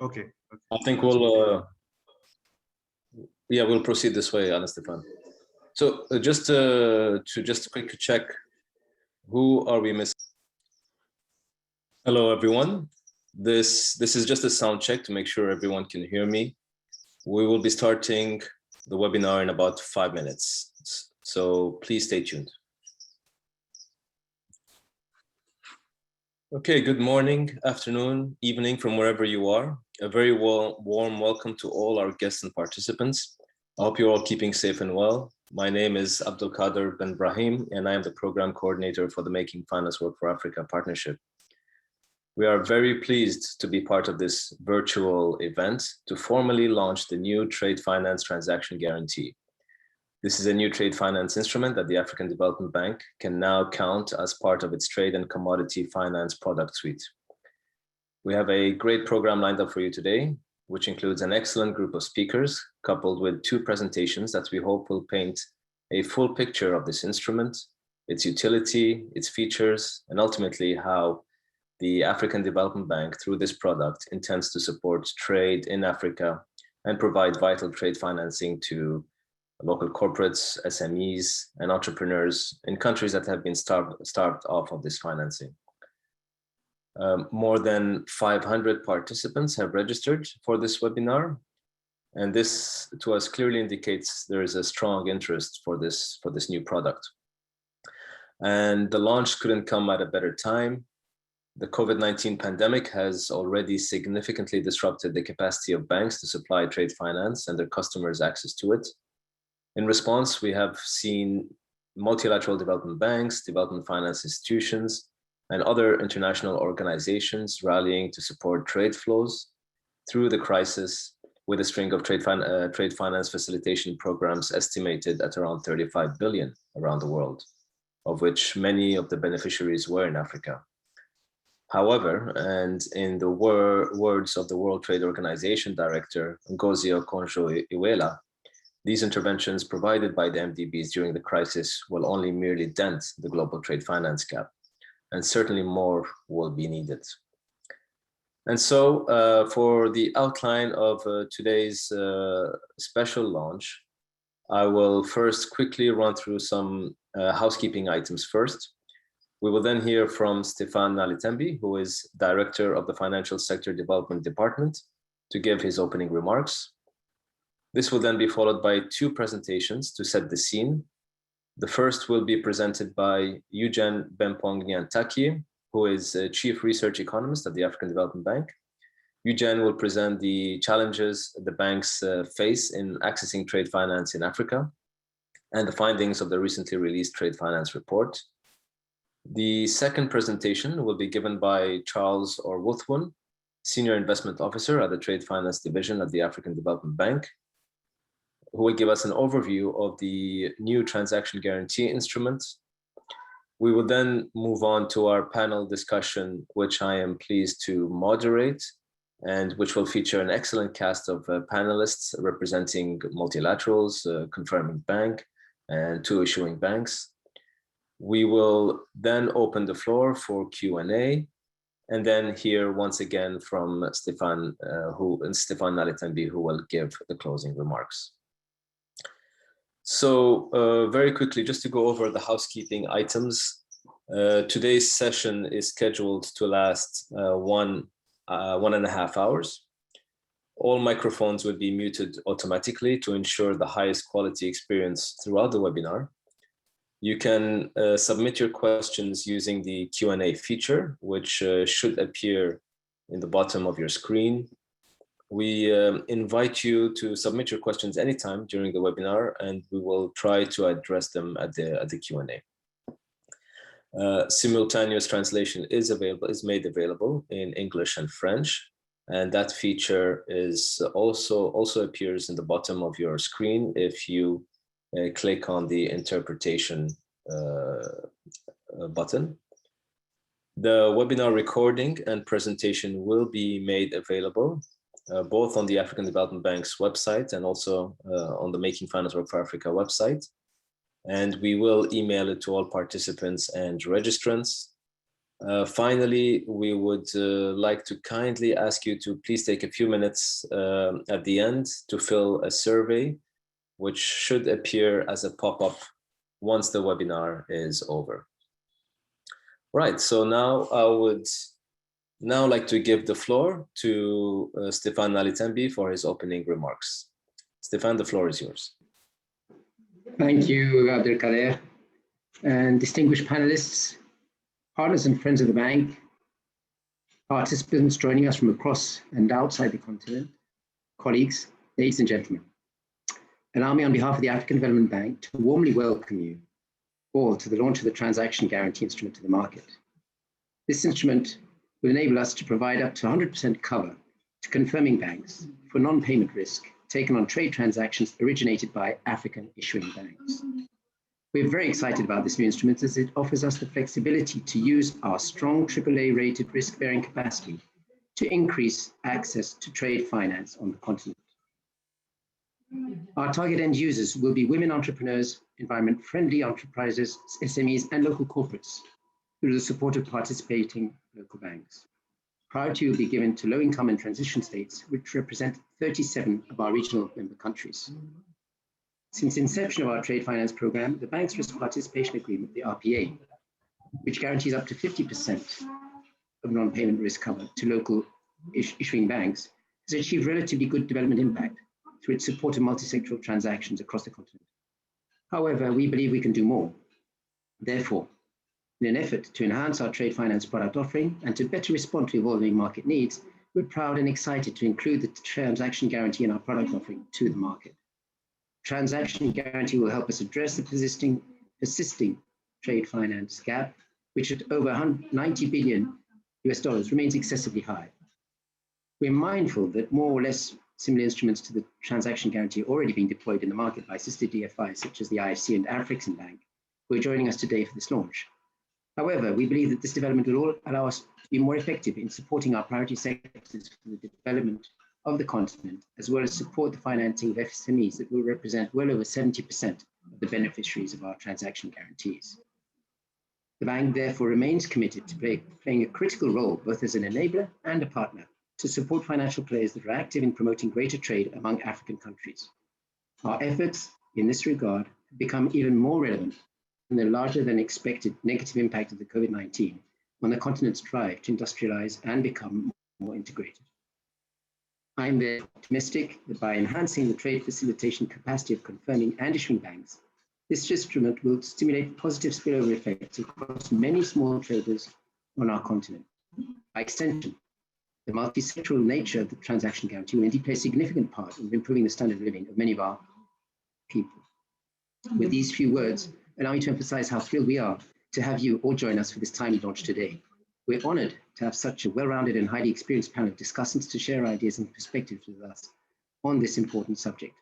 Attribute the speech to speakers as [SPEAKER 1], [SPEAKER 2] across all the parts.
[SPEAKER 1] Okay.
[SPEAKER 2] I think we'll proceed this way, Alan Stefan. So just to quick check, who are we missing? Hello, everyone. This is just a sound check to make sure everyone can hear me. We will be starting the webinar in about 5 minutes. So please stay tuned. Okay, good morning, afternoon, evening from wherever you are. A very warm welcome to all our guests and participants. I hope you're all keeping safe and well. My name is Abdul Qadir Ben Brahim, and I am the program coordinator for the Making Finance Work for Africa partnership. We are very pleased to be part of this virtual event to formally launch the new Trade Finance Transaction Guarantee. This is a new trade finance instrument that the African Development Bank can now count as part of its trade and commodity finance product suite. We have a great program lined up for you today, which includes an excellent group of speakers, coupled with 2 presentations that we hope will paint a full picture of this instrument, its utility, its features, and ultimately how the African Development Bank, through this product, intends to support trade in Africa and provide vital trade financing to local corporates, SMEs, and entrepreneurs in countries that have been starved off of this financing. More than 500 participants have registered for this webinar, and this to us clearly indicates there is a strong interest for this new product. And the launch couldn't come at a better time. The COVID-19 pandemic has already significantly disrupted the capacity of banks to supply trade finance and their customers access to it. In response, we have seen multilateral development banks, development finance institutions, and other international organizations rallying to support trade flows through the crisis, with a string of trade finance facilitation programs estimated at around 35 billion around the world, of which many of the beneficiaries were in Africa. However, and in the words of the World Trade Organization Director, Ngozi Okonjo-Iweala, these interventions provided by the MDBs during the crisis will only merely dent the global trade finance gap, and certainly more will be needed. And so for the outline of today's special launch, I will first quickly run through some housekeeping items first. We will then hear from Stefan Nalitembi, who is Director of the Financial Sector Development Department, to give his opening remarks. This will then be followed by 2 presentations to set the scene. The first will be presented by Eugene Bempong Nyantakyi, who is a Chief Research Economist at the African Development Bank. Eugene will present the challenges the banks face in accessing trade finance in Africa and the findings of the recently released Trade Finance Report. The second presentation will be given by Charles Orwothwon, Senior Investment Officer at the Trade Finance Division at the African Development Bank, who will give us an overview of the new transaction guarantee instrument. We will then move on to our panel discussion, which I am pleased to moderate, and which will feature an excellent cast of panelists representing multilaterals, confirming bank, and 2 issuing banks. We will then open the floor for Q&A, and then hear once again from Stefan Nalitembi, who will give the closing remarks. So very quickly, just to go over the housekeeping items, today's session is scheduled to last 1.5 hours. All microphones will be muted automatically to ensure the highest quality experience throughout the webinar. You can submit your questions using the Q&A feature, which should appear in the bottom of your screen. We invite you to submit your questions anytime during the webinar, and we will try to address them at the Q&A. Simultaneous translation is made available in English and French, and that feature is also appears in the bottom of your screen if you click on the interpretation button. The webinar recording and presentation will be made available both on the African Development Bank's website and also on the Making Finance Work for Africa website. And we will email it to all participants and registrants. Finally, we would like to kindly ask you to please take a few minutes at the end to fill a survey, which should appear as a pop-up once the webinar is over. Right, so now I would like to give the floor to Stefan Nalitembi for his opening remarks. Stefan, the floor is yours.
[SPEAKER 1] Thank you, Abdelkader, and distinguished panelists, partners and friends of the bank, participants joining us from across and outside the continent, colleagues, ladies and gentlemen. Allow me on behalf of the African Development Bank to warmly welcome you all to the launch of the Transaction Guarantee Instrument to the market. This instrument will enable us to provide up to 100% cover to confirming banks for non-payment risk taken on trade transactions originated by African issuing banks. We're very excited about this new instrument as it offers us the flexibility to use our strong AAA rated risk-bearing capacity to increase access to trade finance on the continent. Our target end users will be women entrepreneurs, environment-friendly enterprises, SMEs, and local corporates through the support of participating local banks. Priority will be given to low-income and transition states, which represent 37 of our regional member countries. Since inception of our trade finance program, the Bank's Risk Participation Agreement, the RPA, which guarantees up to 50% of non-payment risk cover to local issuing banks, has achieved relatively good development impact through its support of multi-sectoral transactions across the continent. However, we believe we can do more. Therefore, in an effort to enhance our trade finance product offering and to better respond to evolving market needs, we're proud and excited to include the transaction guarantee in our product offering to the market. Transaction guarantee will help us address the persisting trade finance gap, which at over $90 billion remains excessively high. We're mindful that more or less similar instruments to the transaction guarantee are already being deployed in the market by sister DFIs such as the IFC and African Bank, who are joining us today for this launch. However, we believe that this development will allow us to be more effective in supporting our priority sectors for the development of the continent, as well as support the financing of SMEs that will represent well over 70% of the beneficiaries of our transaction guarantees. The bank therefore remains committed to playing a critical role, both as an enabler and a partner, to support financial players that are active in promoting greater trade among African countries. Our efforts in this regard have become even more relevant in the larger than expected negative impact of the COVID-19 on the continent's drive to industrialize and become more integrated. I am therefore optimistic that by enhancing the trade facilitation capacity of confirming and issuing banks, this instrument will stimulate positive spillover effects across many small traders on our continent. By extension, the multi-sectoral nature of the transaction guarantee will indeed play a significant part in improving the standard of living of many of our people. With these few words, allow me to emphasize how thrilled we are to have you all join us for this timely launch today. We're honored to have such a well-rounded and highly experienced panel of discussants to share ideas and perspectives with us on this important subject.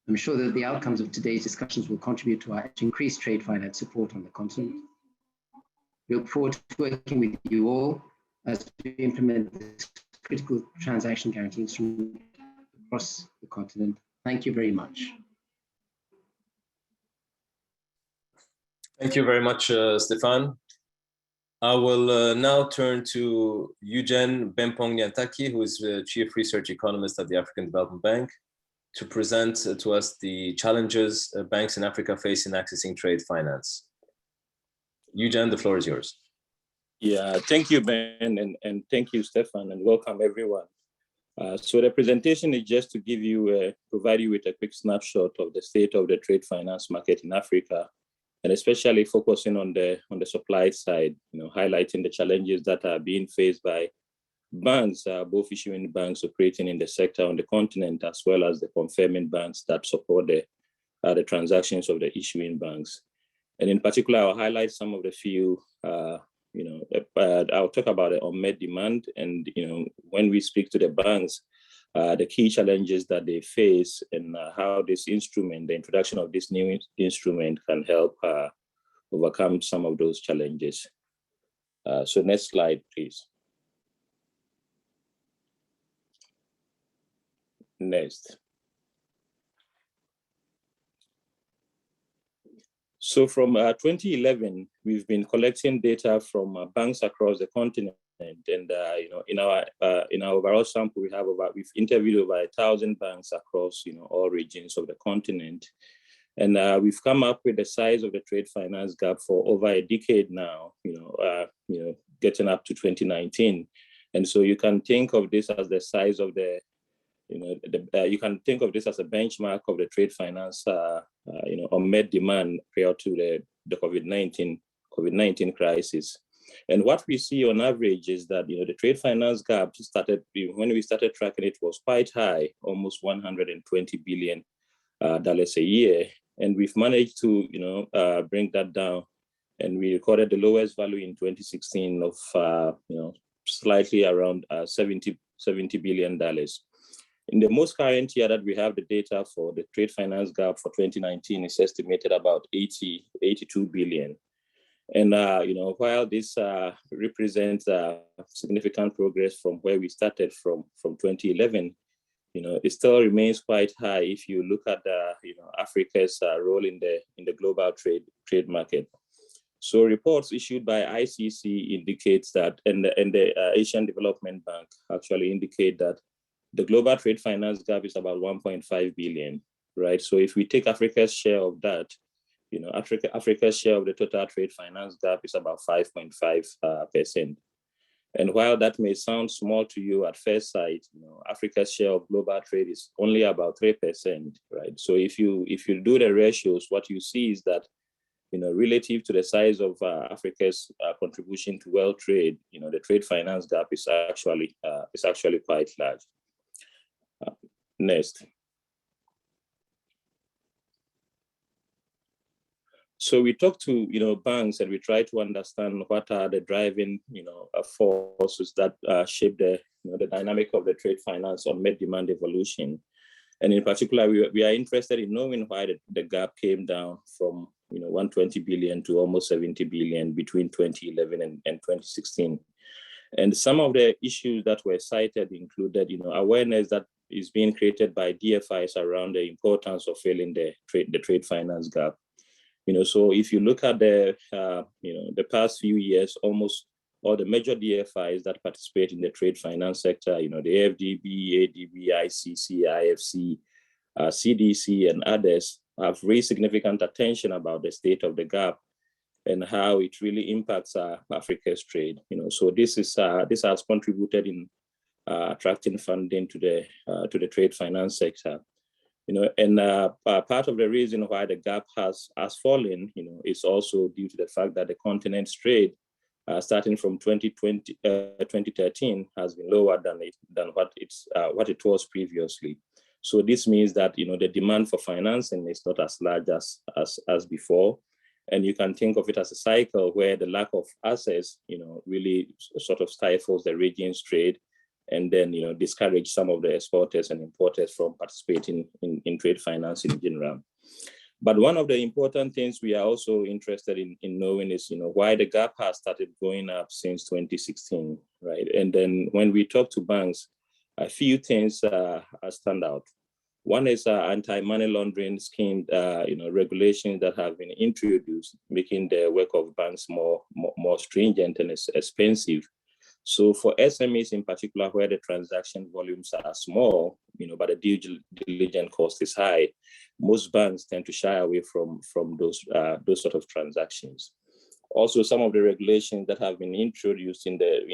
[SPEAKER 1] I'm sure that the outcomes of today's discussions will contribute to our increased trade finance support on the continent. We look forward to working with you all as we implement this critical transaction guarantee instrument across the continent. Thank you very much.
[SPEAKER 2] Thank you very much, Stefan. I will now turn to Eugene Bempong-Nyantaki, who is the Chief Research Economist at the African Development Bank, to present to us the challenges banks in Africa face in accessing trade finance. Eugene, the floor is yours.
[SPEAKER 3] Yeah, thank you, Ben, and thank you, Stefan, and welcome everyone. So the presentation is just to provide you with a quick snapshot of the state of the trade finance market in Africa, and especially focusing on the supply side, highlighting the challenges that are being faced by banks, both issuing banks operating in the sector on the continent, as well as the confirming banks that support the transactions of the issuing banks. And in particular, I'll highlight some of the few, I'll talk about the unmet demand. And, when we speak to the banks, the key challenges that they face and how this instrument, the introduction of this new instrument can help overcome some of those challenges. So next slide, please. Next. So from 2011, we've been collecting data from banks across the continent, and in our overall sample, we've interviewed over 1,000 banks across all regions of the continent, and we've come up with the size of the trade finance gap for over a decade now. Getting up to 2019, and so you can think of this as the size of the you can think of this as a benchmark of the trade finance, unmet demand prior to the COVID-19 crisis. And what we see on average is that the trade finance gap started when we started tracking it was quite high, almost $120 billion a year, and we've managed to bring that down, and we recorded the lowest value in 2016 of slightly around $70 billion. In the most current year that we have the data for, the trade finance gap for 2019 is estimated about 82 billion. And while this represents significant progress from where we started from 2011, it still remains quite high if you look at Africa's role in the global trade market. So reports issued by ICC indicates that, and the Asian Development Bank actually indicate that the global trade finance gap is about 1.5 billion, right? So if we take Africa's share of that, Africa's share of the total trade finance gap is about 5.5%. And while that may sound small to you at first sight, Africa's share of global trade is only about 3%, right? So if you do the ratios, what you see is that, relative to the size of Africa's contribution to world trade, the trade finance gap is actually quite large. Next. So we talk to banks, and we try to understand what are the driving forces that shape the dynamic of the trade finance unmet demand evolution. And in particular, we are interested in knowing why the gap came down from 120 billion to almost 70 billion between 2011 and 2016. And some of the issues that were cited included awareness that is being created by DFIs around the importance of filling the trade finance gap. So if you look at the past few years, almost all the major DFIs that participate in the trade finance sector, the AfDB, AdB, ICC, IFC, CDC, and others have raised significant attention about the state of the gap and how it really impacts Africa's trade. So this has contributed in attracting funding to the trade finance sector. And part of the reason why the gap has fallen, is also due to the fact that the continent's trade, starting from 2013, has been lower than what it was previously. So this means that the demand for financing is not as large as before, and you can think of it as a cycle where the lack of access, really sort of stifles the region's trade, and then discourage some of the exporters and importers from participating in trade finance in general. But one of the important things we are also interested in knowing is why the gap has started going up since 2016, right? And then when we talk to banks, a few things stand out. One is anti-money laundering scheme, regulations that have been introduced, making the work of banks more stringent and expensive. So for SMEs in particular, where the transaction volumes are small, but the due diligence cost is high, most banks tend to shy away from those sort of transactions. Also, some of the regulations that have been introduced in the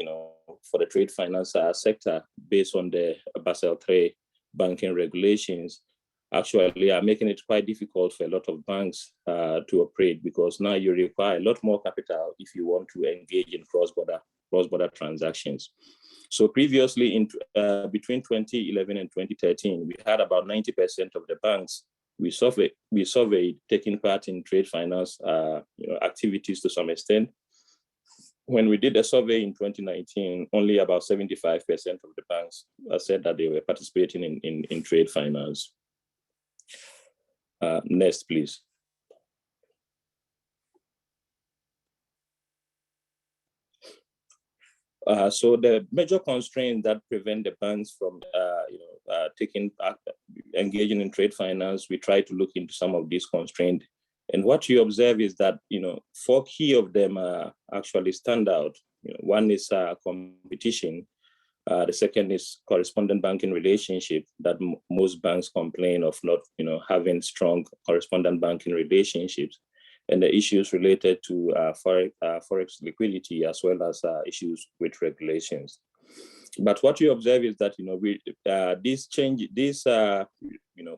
[SPEAKER 3] for the trade finance sector based on the Basel III banking regulations actually are making it quite difficult for a lot of banks to operate, because now you require a lot more capital if you want to engage in cross-border transactions. So previously, between 2011 and 2013, we had about 90% of the banks we surveyed taking part in trade finance activities to some extent. When we did a survey in 2019, only about 75% of the banks said that they were participating in trade finance. Next, please. So the major constraints that prevent the banks from engaging in trade finance, we try to look into some of these constraints And what you observe is that, 4 key of them actually stand out. One is competition. The second is correspondent banking relationship, that most banks complain of not, having strong correspondent banking relationships, and the issues related to forex liquidity, as well as issues with regulations. But what you observe is that, these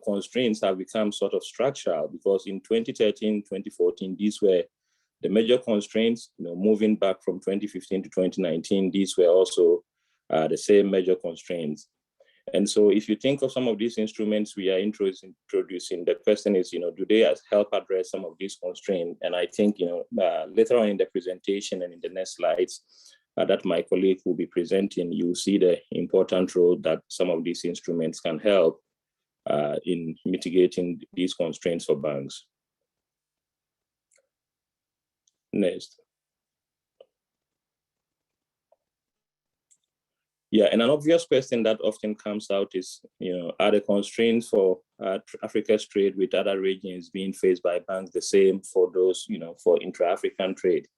[SPEAKER 3] constraints have become sort of structural, because in 2013, 2014, these were the major constraints. Moving back from 2015 to 2019, these were also the same major constraints. And so if you think of some of these instruments we are introducing, the question is, do they help address some of these constraints? And I think, later on in the presentation and in the next slides that my colleague will be presenting, you'll see the important role that some of these instruments can help in mitigating these constraints for banks. Next. Yeah, and an obvious question that often comes out is, are the constraints for Africa's trade with other regions being faced by banks the same for those, for intra-African trade?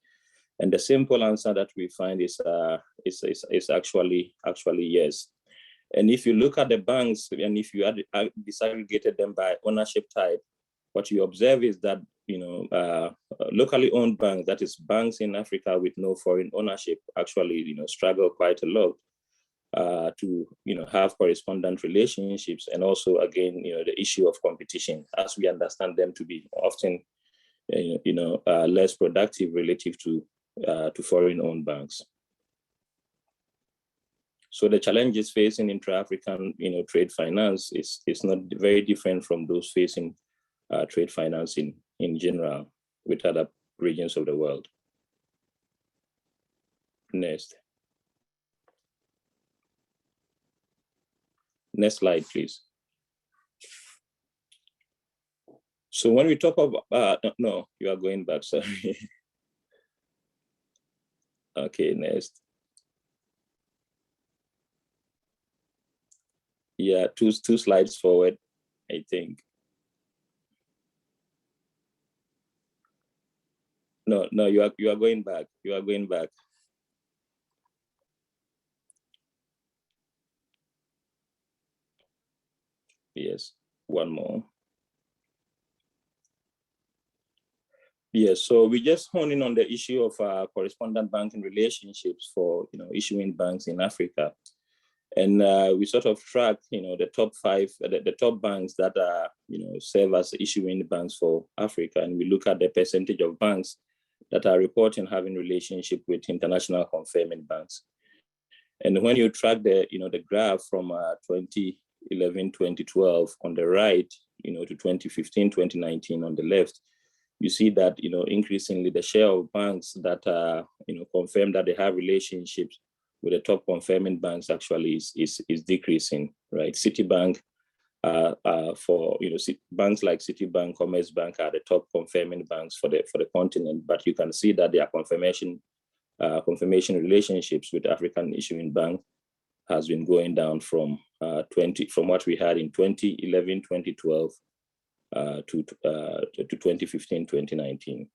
[SPEAKER 3] And the simple answer that we find is actually yes. And if you look at the banks, and if you disaggregated them by ownership type, what you observe is that, locally owned banks, that is banks in Africa with no foreign ownership, actually, struggle quite a lot to have correspondent relationships, and also again the issue of competition, as we understand them to be often less productive relative to foreign-owned banks. So the challenges facing intra-African trade finance is not very different from those facing trade finance in general with other regions of the world. Next. Next slide, please. So when we talk about, no, you are going back, sorry. Okay, next. Yeah, two slides forward, I think. No, you are going back. You are going back. Yes, one more. Yes, so we just hone in on the issue of correspondent banking relationships for issuing banks in Africa, and we sort of track the top 5, the top banks that are serve as issuing banks for Africa, and we look at the percentage of banks that are reporting having relationship with international confirming banks. And when you track the the graph from 2011, 2012 on the right, to 2015, 2019 on the left, you see that increasingly the share of banks that confirm that they have relationships with the top confirming banks actually is decreasing, right? Citibank, for banks like Citibank, Commerzbank are the top confirming banks for the continent, but you can see that their confirmation relationships with African issuing bank has been going down from what we had in 2011, 2012 to 2015, 2019.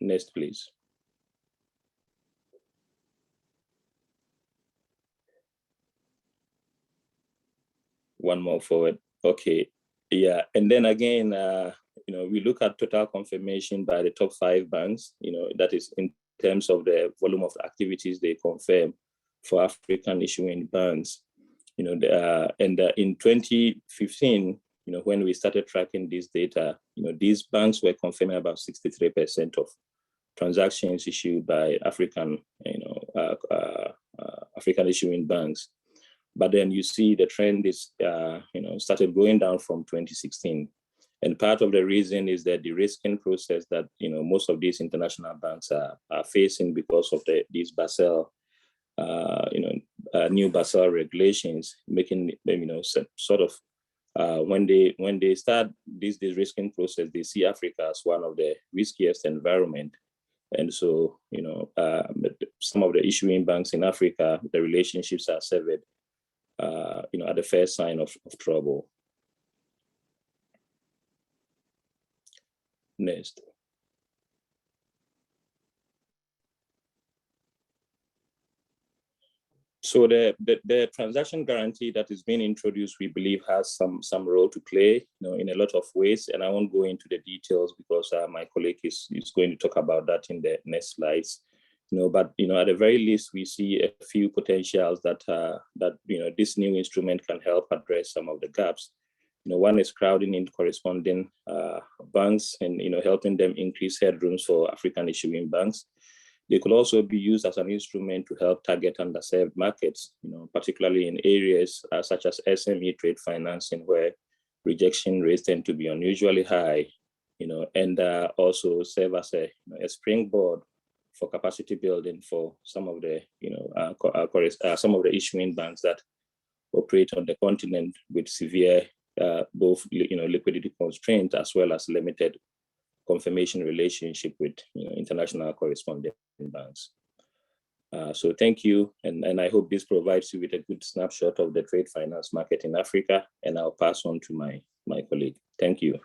[SPEAKER 3] Next, please. One more forward. Okay. Yeah. And then again, we look at total confirmation by the top 5 banks, that is in terms of the volume of activities they confirm for African issuing banks. And in 2015, when we started tracking this data, these banks were confirming about 63% of transactions issued by African, African issuing banks. But then you see the trend is, started going down from 2016. And part of the reason is that the de-risking process that, most of these international banks are facing because of these Basel, new Basel regulations, making them, sort of, when they start this de-risking process, they see Africa as one of the riskiest environment. And so, some of the issuing banks in Africa, the relationships are severed, at the first sign of trouble. next. So the transaction guarantee that is being introduced, we believe, has some role to play, in a lot of ways. And I won't go into the details because my colleague is going to talk about that in the next slides. But at the very least, we see a few potentials that this new instrument can help address some of the gaps. One is crowding in corresponding banks and helping them increase headrooms for African issuing banks. They could also be used as an instrument to help target underserved markets, particularly in areas such as SME trade financing, where rejection rates tend to be unusually high, and also serve as a springboard for capacity building for some of the, some of the issuing banks that operate on the continent with severe, both liquidity constraints as well as limited confirmation relationship with international correspondent banks. So thank you, and I hope this provides you with a good snapshot of the trade finance market in Africa, and I'll pass on to my colleague. Thank you.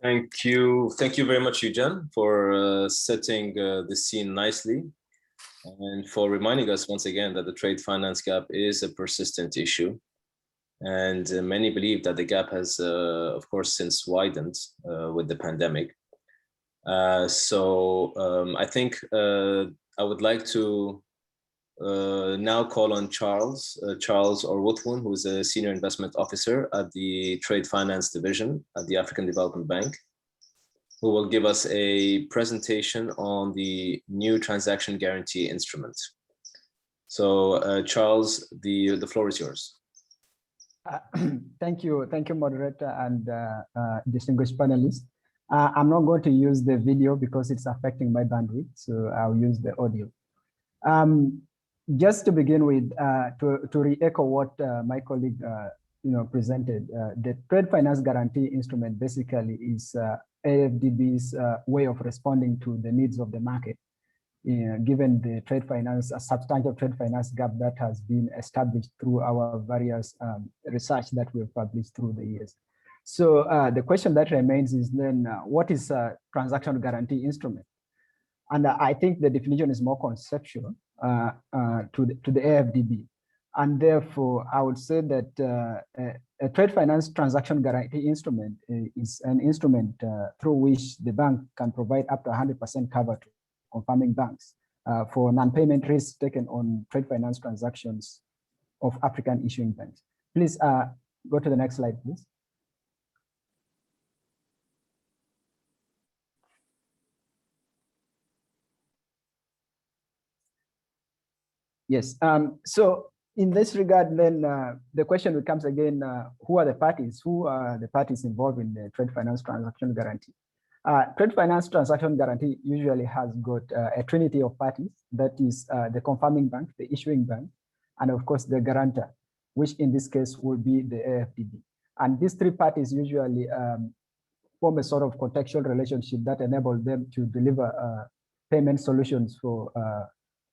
[SPEAKER 2] Thank you very much, Eugene, for setting the scene nicely, and for reminding us once again that the trade finance gap is a persistent issue. And many believe that the gap has, of course, since widened with the pandemic. So I think I would like to now call on Charles Orwothwon, who is a Senior Investment Officer at the Trade Finance Division at the African Development Bank, who will give us a presentation on the new transaction guarantee instrument. So Charles, the floor is yours.
[SPEAKER 4] Thank you, moderator and distinguished panelists. I'm not going to use the video because it's affecting my bandwidth, so I'll use the audio. Just to begin with, to re-echo what my colleague presented, the trade finance guarantee instrument basically is AfDB's way of responding to the needs of the market, given the trade finance, a substantial trade finance gap that has been established through our various research that we've published through the years. So the question that remains is then, what is a transaction guarantee instrument? And I think the definition is more conceptual to the AfDB. And therefore, I would say that a trade finance transaction guarantee instrument is an instrument through which the bank can provide up to 100% cover to confirming banks for non-payment risks taken on trade finance transactions of African issuing banks. Please go to the next slide, please. Yes, so in this regard, then the question becomes again, who are the parties? Who are the parties involved in the trade finance transaction guarantee? Trade finance transaction guarantee usually has got a trinity of parties, that is the confirming bank, the issuing bank, and of course the guarantor, which in this case will be the AfDB. And these three parties usually form a sort of contextual relationship that enables them to deliver payment solutions for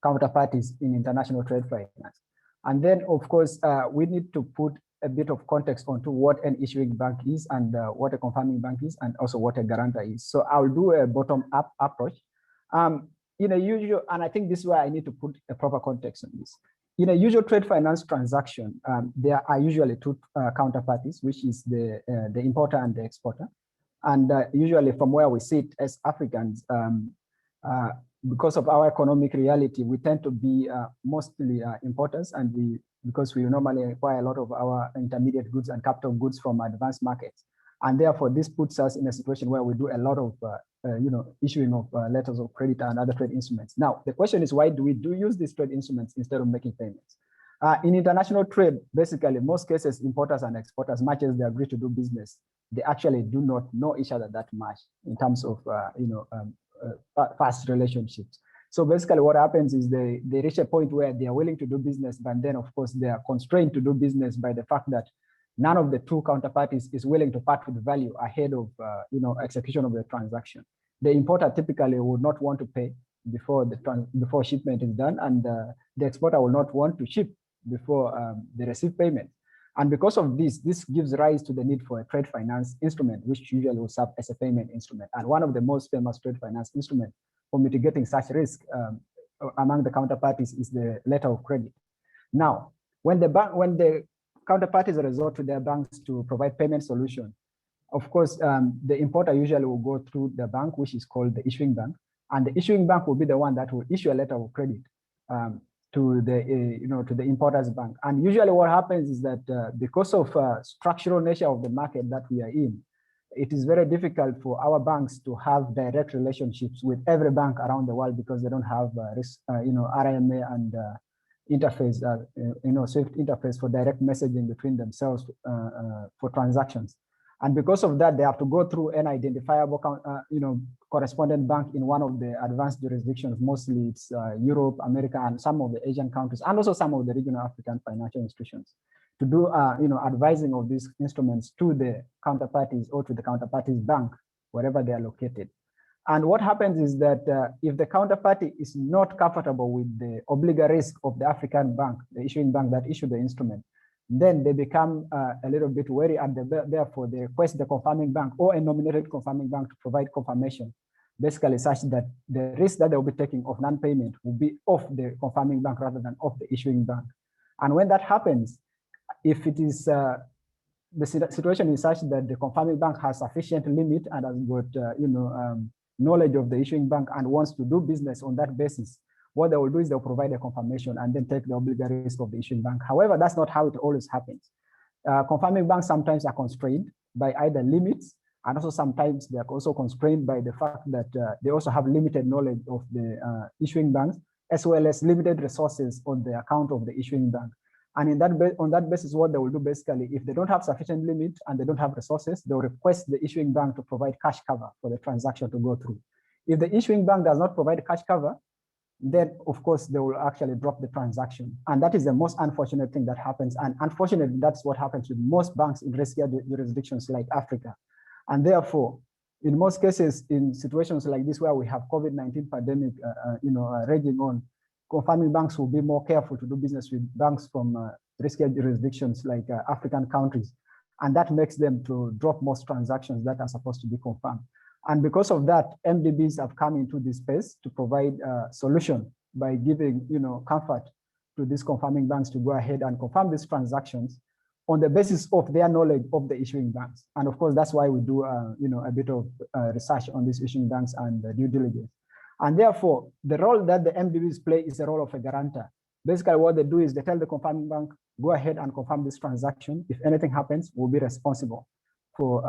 [SPEAKER 4] counterparties in international trade finance. And then, of course, we need to put a bit of context onto what an issuing bank is and what a confirming bank is, and also what a guarantor is. So I'll do a bottom-up approach. In a usual, and I think this is where I need to put a proper context on this. In a usual trade finance transaction, there are usually two counterparties, which is the importer and the exporter. And usually from where we sit as Africans, because of our economic reality, we tend to be mostly importers, and because we normally acquire a lot of our intermediate goods and capital goods from advanced markets. And therefore, this puts us in a situation where we do a lot of issuing of letters of credit and other trade instruments. Now, the question is, why do we use these trade instruments instead of making payments? In international trade, basically, most cases, importers and exporters, much as they agree to do business, they actually do not know each other that much in terms of past relationships. So basically what happens is they reach a point where they are willing to do business, but then of course they are constrained to do business by the fact that none of the two counterparties is willing to part with value ahead of execution of the transaction. The importer typically would not want to pay before shipment is done, and the exporter will not want to ship before they receive payment. And because of this gives rise to the need for a trade finance instrument, which usually will serve as a payment instrument. And one of the most famous trade finance instruments for mitigating such risk among the counterparties is the letter of credit. Now, when the counterparties resort to their banks to provide payment solution, of course, the importer usually will go through the bank, which is called the issuing bank, and the issuing bank will be the one that will issue a letter of credit to the importer's bank. And usually, what happens is that because of structural nature of the market that we are in, it is very difficult for our banks to have direct relationships with every bank around the world because they don't have RMA and interface, Swift interface for direct messaging between themselves for transactions. And because of that, they have to go through an identifiable, correspondent bank in one of the advanced jurisdictions. Mostly it's Europe, America, and some of the Asian countries, and also some of the regional African financial institutions, to do, advising of these instruments to the counterparties or to the counterparties bank, wherever they are located. And what happens is that if the counterparty is not comfortable with the obligor risk of the African bank, the issuing bank that issued the instrument, then they become a little bit wary, and therefore they request the confirming bank or a nominated confirming bank to provide confirmation, basically such that the risk that they'll be taking of non-payment will be off the confirming bank rather than off the issuing bank. And when that happens, if it is the situation is such that the confirming bank has sufficient limit and has got knowledge of the issuing bank and wants to do business on that basis, what they will do is they'll provide a confirmation and then take the obligatory risk of the issuing bank. However, that's not how it always happens. Confirming banks sometimes are constrained by either limits, and also sometimes they are also constrained by the fact that they also have limited knowledge of the issuing banks, as well as limited resources on the account of the issuing bank. And on that basis, what they will do basically, if they don't have sufficient limit and they don't have resources, they'll request the issuing bank to provide cash cover for the transaction to go through. If the issuing bank does not provide cash cover, then of course they will actually drop the transaction. And that is the most unfortunate thing that happens. And unfortunately, that's what happens with most banks in riskier jurisdictions like Africa. And therefore, in most cases, in situations like this where we have COVID-19 pandemic, raging on, confirming banks will be more careful to do business with banks from riskier jurisdictions like African countries. And that makes them to drop most transactions that are supposed to be confirmed. And because of that, MDBs have come into this space to provide a solution by giving comfort to these confirming banks to go ahead and confirm these transactions on the basis of their knowledge of the issuing banks. And of course, that's why we do a bit of research on these issuing banks and due diligence. And therefore, the role that the MDBs play is the role of a guarantor. Basically, what they do is they tell the confirming bank, go ahead and confirm this transaction. If anything happens, we'll be responsible for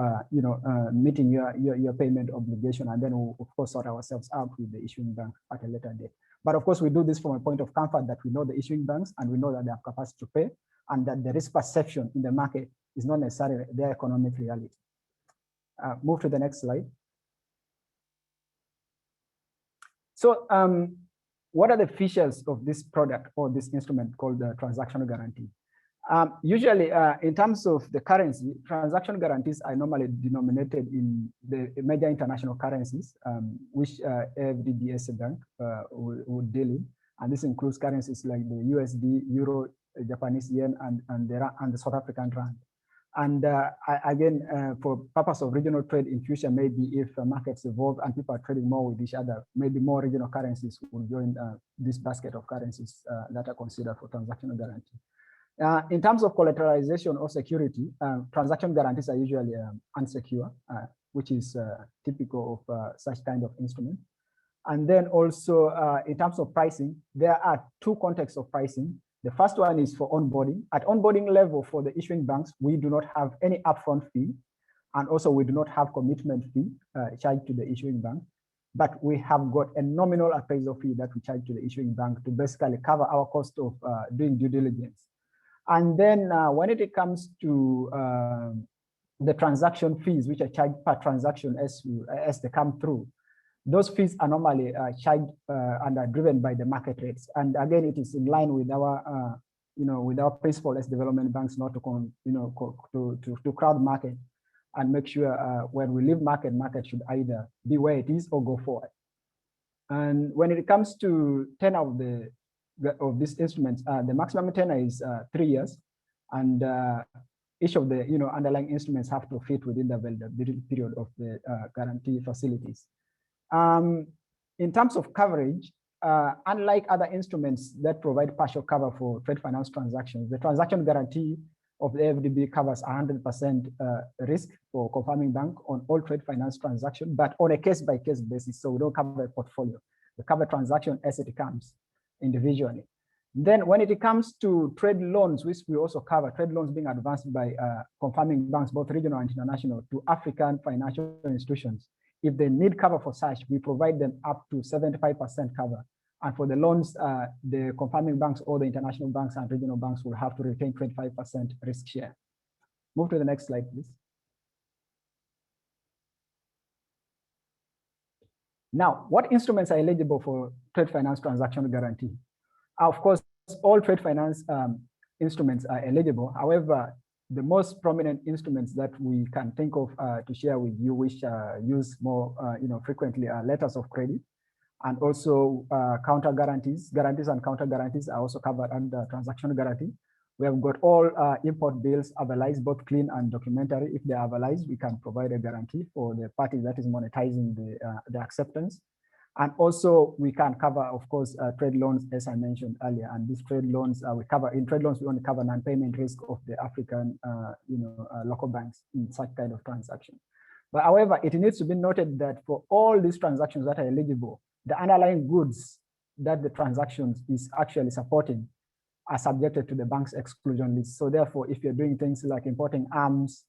[SPEAKER 4] meeting your payment obligation, and then we'll of course sort ourselves out with the issuing bank at a later date. But of course, we do this from a point of comfort that we know the issuing banks and we know that they have capacity to pay, and that the risk perception in the market is not necessarily their economic reality. Move to the next slide. So what are the features of this product or this instrument called the transactional guarantee? Usually, in terms of the currency, transaction guarantees are normally denominated in the major international currencies, which AfDB as a bank would deal in. And this includes currencies like the USD, Euro, Japanese yen, and the South African rand. And again, for purpose of regional trade in future, maybe if markets evolve and people are trading more with each other, maybe more regional currencies will join this basket of currencies that are considered for transactional guarantee. In terms of collateralization or security, transaction guarantees are usually unsecure, which is typical of such kind of instrument. And then also in terms of pricing, there are two contexts of pricing. The first one is for onboarding. At onboarding level for the issuing banks, we do not have any upfront fee. And also we do not have commitment fee charged to the issuing bank. But we have got a nominal appraisal fee that we charge to the issuing bank to basically cover our cost of doing due diligence. And then when it comes to the transaction fees, which are charged per transaction as they come through, those fees are normally charged and are driven by the market rates. And again, it is in line with our, with our principle as development banks, not to crowd market and make sure when we leave market should either be where it is or go forward. And when it comes to tenure of these instruments, the maximum tenure is 3 years. and each of the underlying instruments have to fit within the availability period of the guarantee facilities. In terms of coverage, unlike other instruments that provide partial cover for trade finance transactions, the transaction guarantee of the AfDB covers 100% risk for confirming bank on all trade finance transactions, but on a case-by-case basis. So we don't cover a portfolio. We cover transaction as it comes individually. Then when it comes to trade loans, which we also cover, trade loans being advanced by confirming banks, both regional and international, to African financial institutions. If they need cover for such, we provide them up to 75% cover. And for the loans, the confirming banks or the international banks and regional banks will have to retain 25% risk share. Move to the next slide, please. Now, what instruments are eligible for trade finance transaction guarantee? Of course, all trade finance instruments are eligible. However, the most prominent instruments that we can think of to share with you, which use more frequently, are letters of credit, and also counter guarantees. Guarantees and counter guarantees are also covered under transaction guarantee. We have got all import bills avalized, both clean and documentary. If they are avalized, we can provide a guarantee for the party that is monetizing the acceptance. And also we can cover, of course, trade loans, as I mentioned earlier. And these trade loans we cover. In trade loans, we only cover non-payment risk of the African, local banks in such kind of transaction. But however, it needs to be noted that for all these transactions that are eligible, the underlying goods that the transactions is actually supporting are subjected to the bank's exclusion list. So therefore, if you're doing things like importing arms,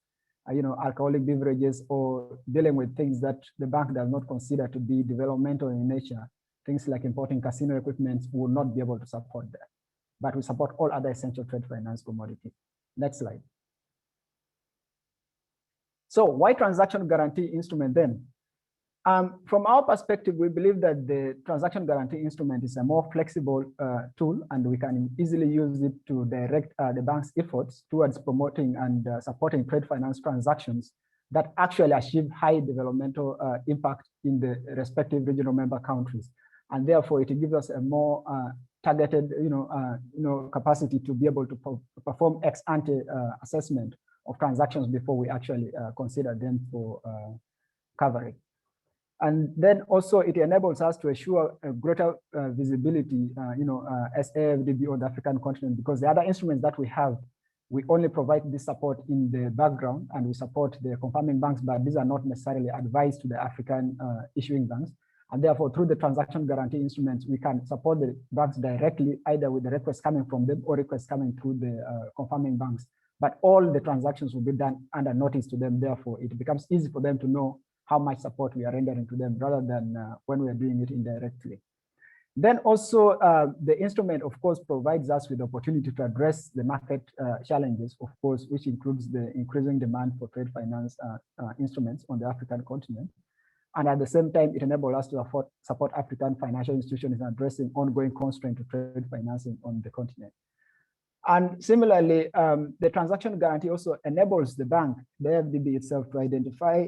[SPEAKER 4] alcoholic beverages, or dealing with things that the bank does not consider to be developmental in nature, things like importing casino equipment, will not be able to support that. But we support all other essential trade finance commodities. Next slide. So why transaction guarantee instrument then? From our perspective, we believe that the transaction guarantee instrument is a more flexible tool, and we can easily use it to direct the bank's efforts towards promoting and supporting trade finance transactions that actually achieve high developmental impact in the respective regional member countries. And therefore, it gives us a more targeted, capacity to be able to perform ex ante assessment of transactions before we actually consider them for covering. And then also it enables us to assure a greater visibility, as AfDB on the African continent, because the other instruments that we have, we only provide this support in the background, and we support the confirming banks, but these are not necessarily advised to the African issuing banks. And therefore, through the transaction guarantee instruments, we can support the banks directly, either with the requests coming from them or requests coming through the confirming banks. But all the transactions will be done under notice to them. Therefore, it becomes easy for them to know how much support we are rendering to them, rather than when we are doing it indirectly. Then also the instrument, of course, provides us with the opportunity to address the market challenges, of course, which includes the increasing demand for trade finance instruments on the African continent. And at the same time, it enables us to support African financial institutions in addressing ongoing constraints to trade financing on the continent. And similarly, the transaction guarantee also enables the bank, the AfDB itself, to identify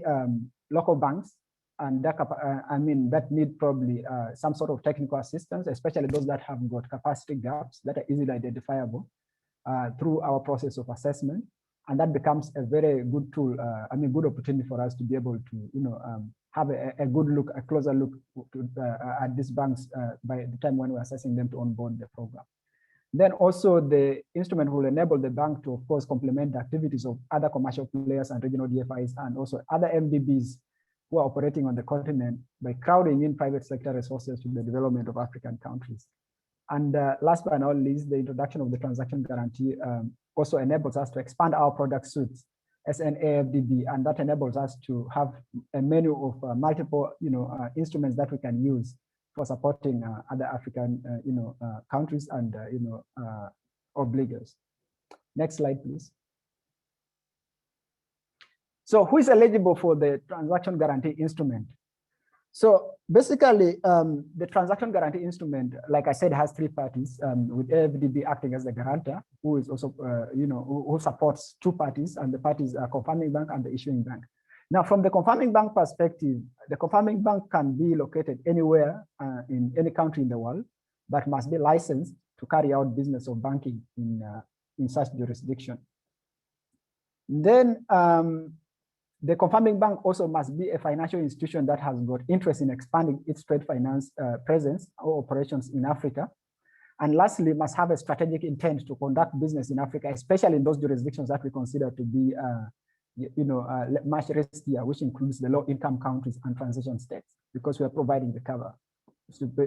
[SPEAKER 4] local banks and that need probably some sort of technical assistance, especially those that have got capacity gaps that are easily identifiable through our process of assessment. And that becomes a very good tool, good opportunity for us to be able to, have a good look, a closer look at these banks by the time when we're assessing them to onboard the program. Then also the instrument will enable the bank to, of course, complement the activities of other commercial players and regional DFIs, and also other MDBs who are operating on the continent, by crowding in private sector resources to the development of African countries. And last but not least, the introduction of the transaction guarantee also enables us to expand our product suites as an AfDB, and that enables us to have a menu of multiple instruments that we can use for supporting other African countries and obligors. Next slide, please. So who is eligible for the transaction guarantee instrument? So basically, the transaction guarantee instrument, like I said, has three parties, with AfDB acting as the guarantor, who is also, who supports two parties, and the parties are confirming bank and the issuing bank. Now, from the confirming bank perspective, the confirming bank can be located anywhere in any country in the world, but must be licensed to carry out business of banking in in such jurisdiction. Then the confirming bank also must be a financial institution that has got interest in expanding its trade finance presence or operations in Africa. And lastly, must have a strategic intent to conduct business in Africa, especially in those jurisdictions that we consider to be much riskier, which includes the low-income countries and transition states, because we are providing the cover,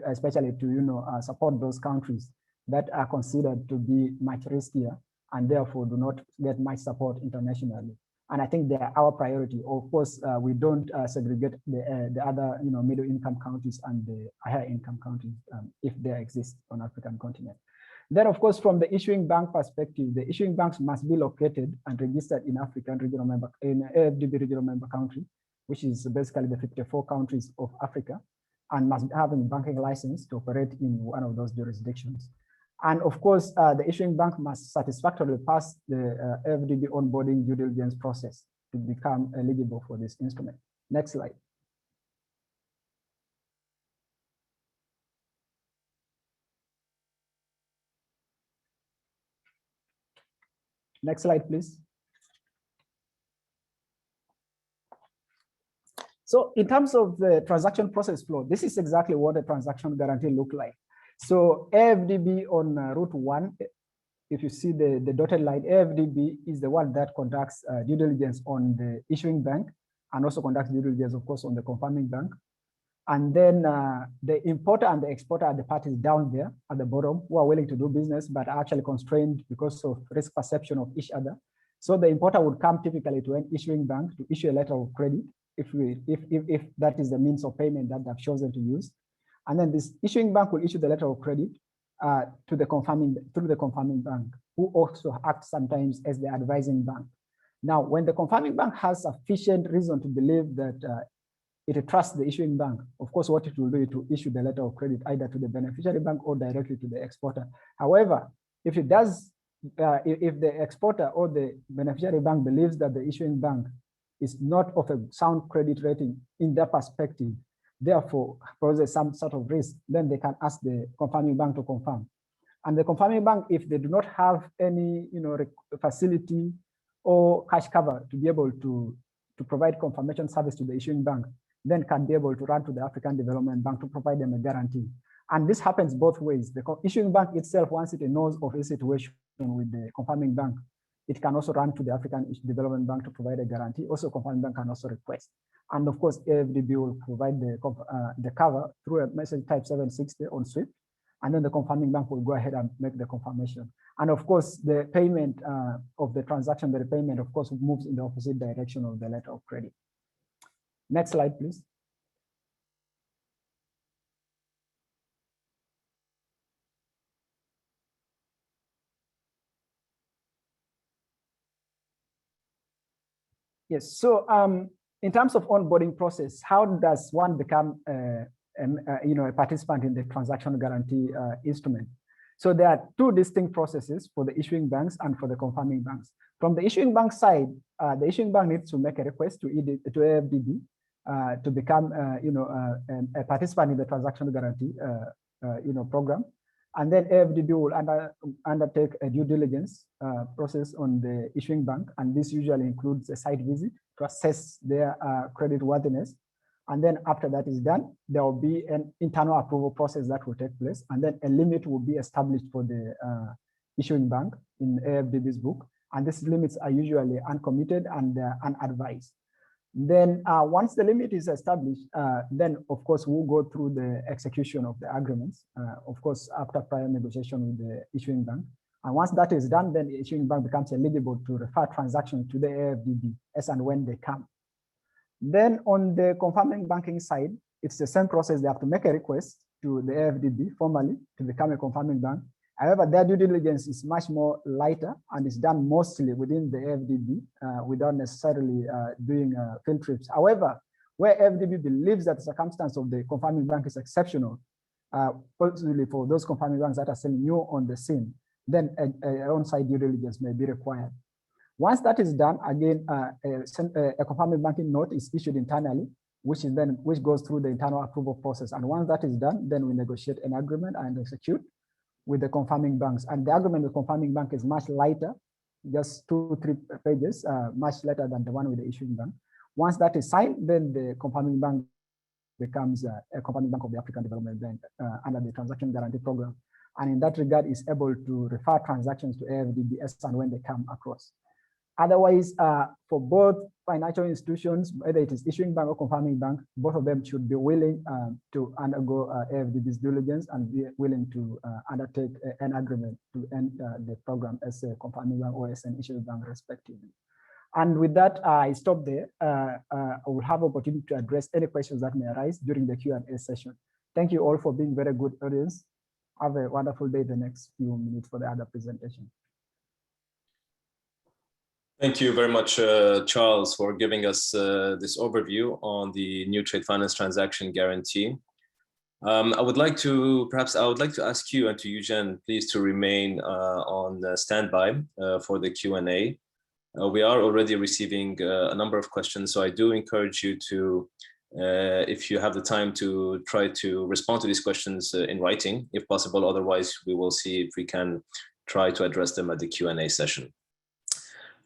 [SPEAKER 4] especially to support those countries that are considered to be much riskier and therefore do not get much support internationally. And I think they are our priority. Of course, we don't segregate the other middle-income countries and the higher-income countries if they exist on African continent. Then, of course, from the issuing bank perspective, the issuing banks must be located and registered in African regional member, in AfDB regional member country, which is basically the 54 countries of Africa, and must have a banking license to operate in one of those jurisdictions. And of course, the issuing bank must satisfactorily pass the AfDB onboarding due diligence process to become eligible for this instrument. Next slide. Next slide, please. So in terms of the transaction process flow, this is exactly what a transaction guarantee looks like. So AfDB on route 1, if you see the dotted line, AfDB is the one that conducts due diligence on the issuing bank and also conducts due diligence, of course, on the confirming bank. And then the importer and the exporter are the parties down there at the bottom who are willing to do business, but are actually constrained because of risk perception of each other. So the importer would come typically to an issuing bank to issue a letter of credit if that is the means of payment that they've chosen to use. And then this issuing bank will issue the letter of credit to the confirming bank, who also acts sometimes as the advising bank. Now, when the confirming bank has sufficient reason to believe that it trusts the issuing bank, of course, what it will do is to issue the letter of credit either to the beneficiary bank or directly to the exporter. However, if it does, if the exporter or the beneficiary bank believes that the issuing bank is not of a sound credit rating in their perspective, therefore poses some sort of risk, then they can ask the confirming bank to confirm. And the confirming bank, if they do not have any facility or cash cover to be able to provide confirmation service to the issuing bank, then can be able to run to the African Development Bank to provide them a guarantee. And this happens both ways. The issuing bank itself, once it knows of a situation with the confirming bank, it can also run to the African Development Bank to provide a guarantee. Also, confirming bank can also request. And of course, AfDB will provide the cover through a message type 760 on SWIFT. And then the confirming bank will go ahead and make the confirmation. And of course, the payment of the transaction, the repayment, of course, moves in the opposite direction of the letter of credit. Next slide, please. Yes, so in terms of onboarding process, how does one become a participant in the transaction guarantee instrument? So there are two distinct processes for the issuing banks and for the confirming banks. From the issuing bank side, the issuing bank needs to make a request to AfDB to become a participant in the transaction guarantee program. And then AfDB will undertake a due diligence process on the issuing bank. And this usually includes a site visit to assess their credit worthiness. And then after that is done, there will be an internal approval process that will take place. And then a limit will be established for the issuing bank in AfDB's book. And these limits are usually uncommitted and unadvised. Then once the limit is established, then of course we'll go through the execution of the agreements, of course, after prior negotiation with the issuing bank. And once that is done, then the issuing bank becomes eligible to refer transactions to the AfDB as and when they come. Then on the confirming banking side, it's the same process. They have to make a request to the AfDB formally to become a confirming bank. However, their due diligence is much more lighter and is done mostly within the AfDB without necessarily doing field trips. However, where AfDB believes that the circumstance of the confirming bank is exceptional, possibly for those confirming banks that are still new on the scene, then an on-site due diligence may be required. Once that is done, again, a confirming banking note is issued internally, which goes through the internal approval process. And once that is done, then we negotiate an agreement and execute. with the confirming banks. And the agreement with the confirming bank is much lighter, just 2-3 pages, much lighter than the one with the issuing bank. Once that is signed, then the confirming bank becomes a confirming bank of the African Development Bank under the Transaction Guarantee Program. And in that regard, is able to refer transactions to AfDB as and when they come across. Otherwise, for both financial institutions, whether it is issuing bank or confirming bank, both of them should be willing to undergo AfDB's diligence and be willing to undertake an agreement to end the program as a confirming bank or as an issuing bank, respectively. And with that, I stop there. I will have opportunity to address any questions that may arise during the Q&A session. Thank you all for being very good audience. Have a wonderful day the next few minutes for the other presentation.
[SPEAKER 2] Thank you very much, Charles, for giving us this overview on the new trade finance transaction guarantee. I would like to ask you and to Eugene, please, to remain on standby for the Q&A. We are already receiving a number of questions, so I do encourage you to, if you have the time, to try to respond to these questions in writing, if possible. Otherwise, we will see if we can try to address them at the Q&A session.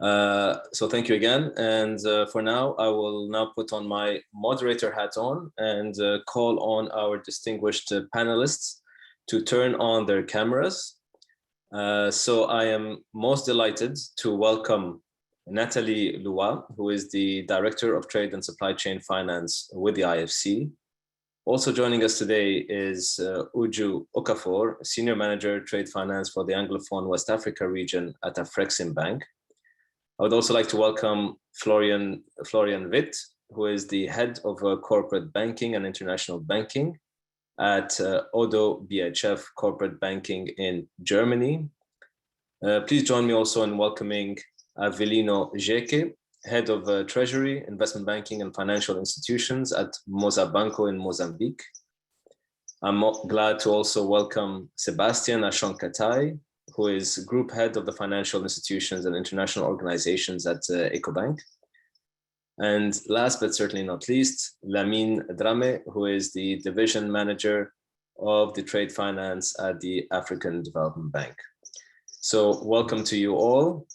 [SPEAKER 2] So thank you again. And for now, I will now put on my moderator hat on and call on our distinguished panelists to turn on their cameras. So I am most delighted to welcome Nathalie Loua, who is the Director of Trade and Supply Chain Finance with the IFC. Also joining us today is Uju Okafor, Senior Manager Trade Finance for the Anglophone West Africa region at Afrexim Bank. I would also like to welcome Florian Witt, who is the Head of Corporate Banking and International Banking at Odo BHF Corporate Banking in Germany. Please join me also in welcoming Avelino Jeke, Head of Treasury, Investment Banking and Financial Institutions at Mozabanco in Mozambique. I'm glad to also welcome Sebastian Ashonkatai, who is Group Head of the Financial Institutions and International Organizations at EcoBank. And last but certainly not least, Lamine Drame, who is the Division Manager of the Trade Finance at the African Development Bank. So welcome to you all.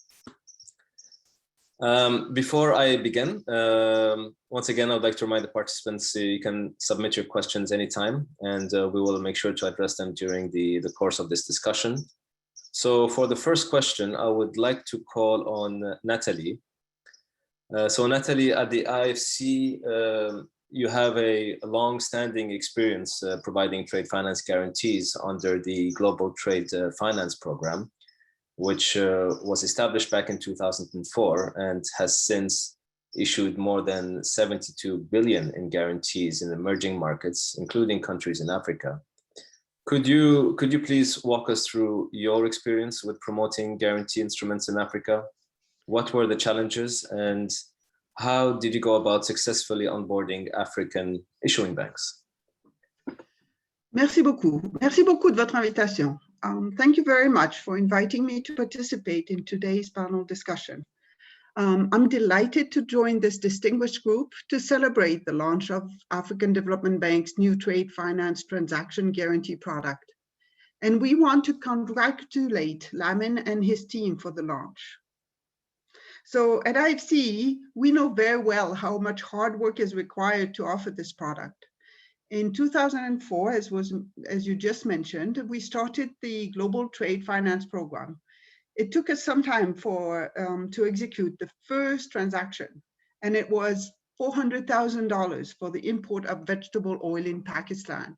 [SPEAKER 2] Before I begin, once again, I would like to remind the participants you can submit your questions anytime, and we will make sure to address them during the course of this discussion. So for the first question, I would like to call on Nathalie. So Nathalie, at the IFC, you have a long-standing experience providing trade finance guarantees under the Global Trade Finance Program, which was established back in 2004 and has since issued more than 72 billion in guarantees in emerging markets, including countries in Africa. Could you please walk us through your experience with promoting guarantee instruments in Africa? What were the challenges and how did you go about successfully onboarding African issuing banks?
[SPEAKER 5] Merci beaucoup. Merci beaucoup de votre invitation. Thank you very much for inviting me to participate in today's panel discussion. I'm delighted to join this distinguished group to celebrate the launch of African Development Bank's new trade finance transaction guarantee product. And we want to congratulate Lamin and his team for the launch. So at IFC, we know very well how much hard work is required to offer this product. In 2004, as you just mentioned, we started the Global Trade Finance Program. It took us some time to execute the first transaction, and it was $400,000 for the import of vegetable oil in Pakistan.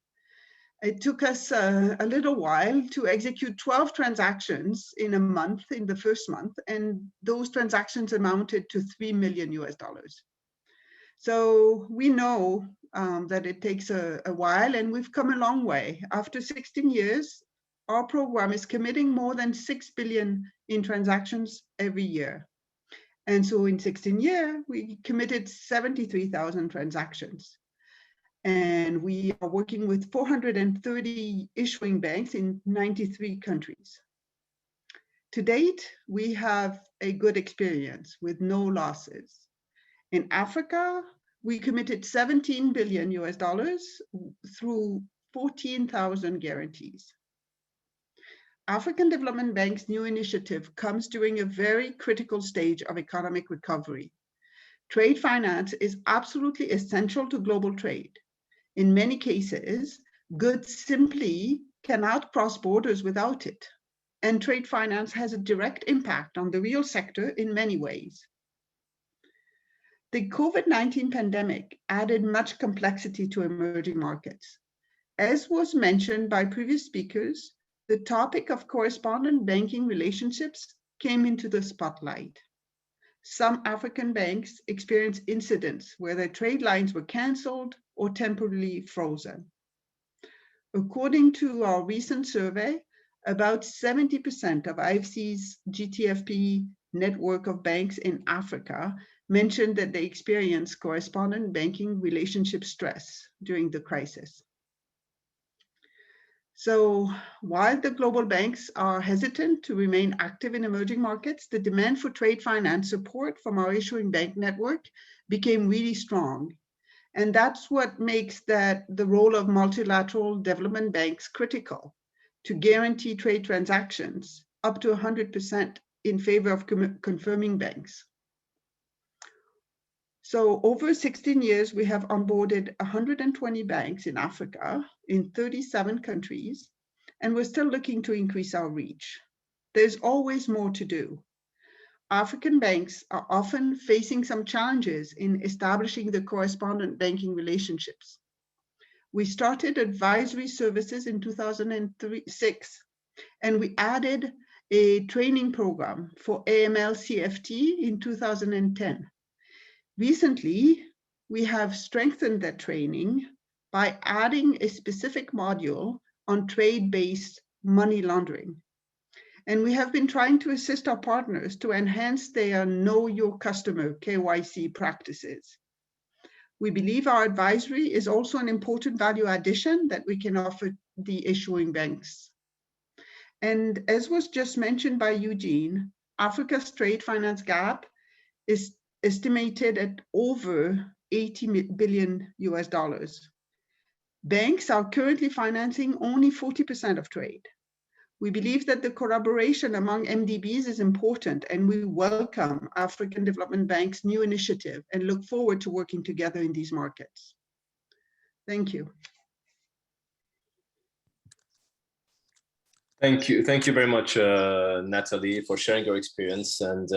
[SPEAKER 5] It took us a little while to execute 12 transactions in a month, in the first month, and those transactions amounted to $3 million. So we know that it takes a while, and we've come a long way. After 16 years, our program is committing more than 6 billion in transactions every year. And so in 16 years, we committed 73,000 transactions. And we are working with 430 issuing banks in 93 countries. To date, we have a good experience with no losses. In Africa, we committed $17 billion through 14,000 guarantees. African Development Bank's new initiative comes during a very critical stage of economic recovery. Trade finance is absolutely essential to global trade. In many cases, goods simply cannot cross borders without it, and trade finance has a direct impact on the real sector in many ways. The COVID-19 pandemic added much complexity to emerging markets. As was mentioned by previous speakers, the topic of correspondent banking relationships came into the spotlight. Some African banks experienced incidents where their trade lines were canceled or temporarily frozen. According to our recent survey, about 70% of IFC's GTFP network of banks in Africa mentioned that they experienced correspondent banking relationship stress during the crisis. So while the global banks are hesitant to remain active in emerging markets, the demand for trade finance support from our issuing bank network became really strong. And that's what makes the role of multilateral development banks critical, to guarantee trade transactions up to 100% in favor of confirming banks. So over 16 years, we have onboarded 120 banks in Africa in 37 countries, and we're still looking to increase our reach. There's always more to do. African banks are often facing some challenges in establishing the correspondent banking relationships. We started advisory services in 2006, and we added a training program for AML CFT in 2010. Recently, we have strengthened that training by adding a specific module on trade-based money laundering. And we have been trying to assist our partners to enhance their Know Your Customer KYC practices. We believe our advisory is also an important value addition that we can offer the issuing banks. And as was just mentioned by Eugene, Africa's trade finance gap is estimated at over $80 billion US. Banks are currently financing only 40% of trade. We believe that the collaboration among MDBs is important, and we welcome African Development Bank's new initiative and look forward to working together in these markets. Thank you.
[SPEAKER 2] Thank you very much, Natalie, for sharing your experience, and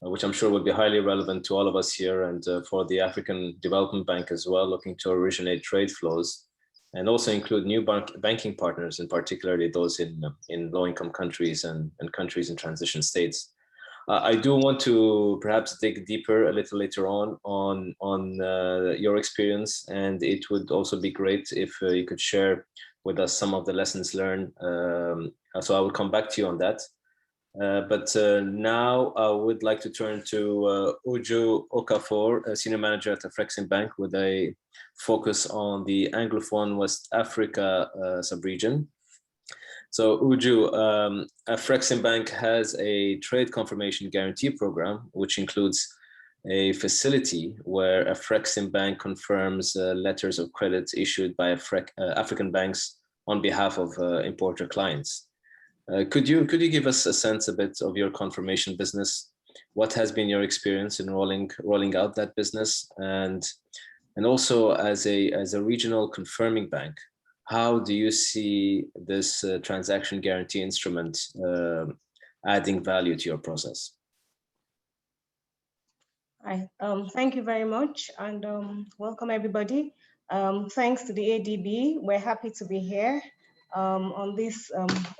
[SPEAKER 2] which I'm sure will be highly relevant to all of us here, and for the African Development Bank as well, looking to originate trade flows and also include new banking partners, and particularly those in low-income countries and countries in transition states. I do want to perhaps dig deeper a little later on your experience, and it would also be great if you could share with us some of the lessons learned. So I will come back to you on that. But now I would like to turn to Uju Okafor, a senior manager at Afrexim Bank, with a focus on the Anglophone West Africa sub-region. So Uju, Afrexim Bank has a trade confirmation guarantee program, which includes a facility where Afrexim Bank confirms letters of credit issued by African banks on behalf of importer clients. Could you give us a sense a bit of your confirmation business? What has been your experience in rolling out that business, and also as a regional confirming bank, how do you see this transaction guarantee instrument adding value to your process?
[SPEAKER 6] Hi, thank you very much, and welcome everybody. Thanks to the ADB, we're happy to be here on this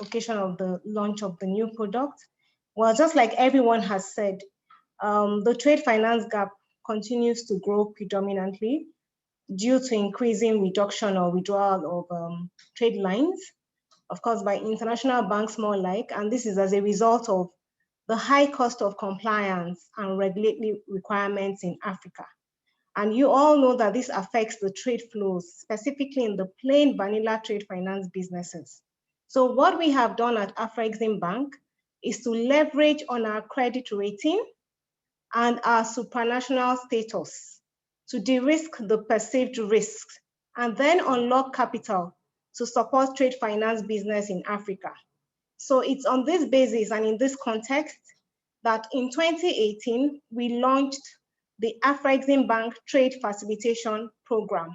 [SPEAKER 6] occasion of the launch of the new product. Well, just like everyone has said, the trade finance gap continues to grow predominantly due to increasing reduction or withdrawal of trade lines, of course, by international banks more like, and this is as a result of the high cost of compliance and regulatory requirements in Africa. And you all know that this affects the trade flows, specifically in the plain vanilla trade finance businesses. So what we have done at Afrexim Bank is to leverage on our credit rating and our supranational status to de-risk the perceived risks and then unlock capital to support trade finance business in Africa. So it's on this basis and in this context that in 2018, we launched the Afreximbank Trade Facilitation Program,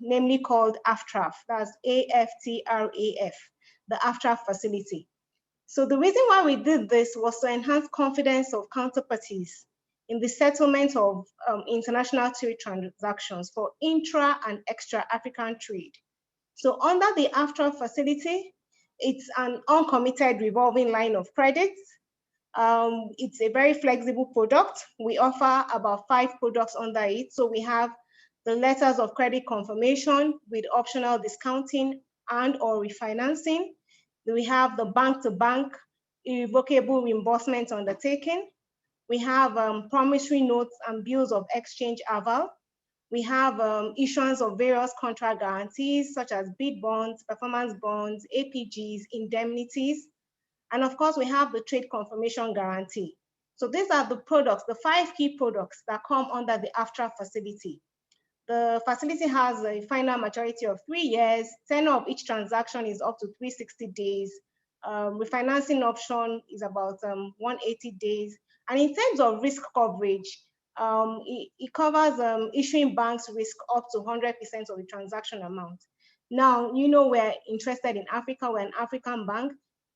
[SPEAKER 6] namely called AfTraf, that's AFTRAF, the AfTraf facility. So the reason why we did this was to enhance confidence of counterparties in the settlement of international trade transactions for intra and extra African trade. So under the AfTraf facility, it's an uncommitted revolving line of credit. It's a very flexible product. We offer about 5 products under it. So we have the letters of credit confirmation with optional discounting and or refinancing. We have the bank-to-bank irrevocable reimbursement undertaking. We have promissory notes and bills of exchange aval. We have issuance of various contract guarantees such as bid bonds, performance bonds, APGs, indemnities. And of course, we have the trade confirmation guarantee. So these are the products, the 5 key products that come under the AfTraf facility. The facility has a final maturity of 3 years. Tenure of each transaction is up to 360 days. Refinancing option is about 180 days. And in terms of risk coverage, it covers issuing banks risk up to 100% of the transaction amount. Now, you know, we're interested in Africa, we're an African bank.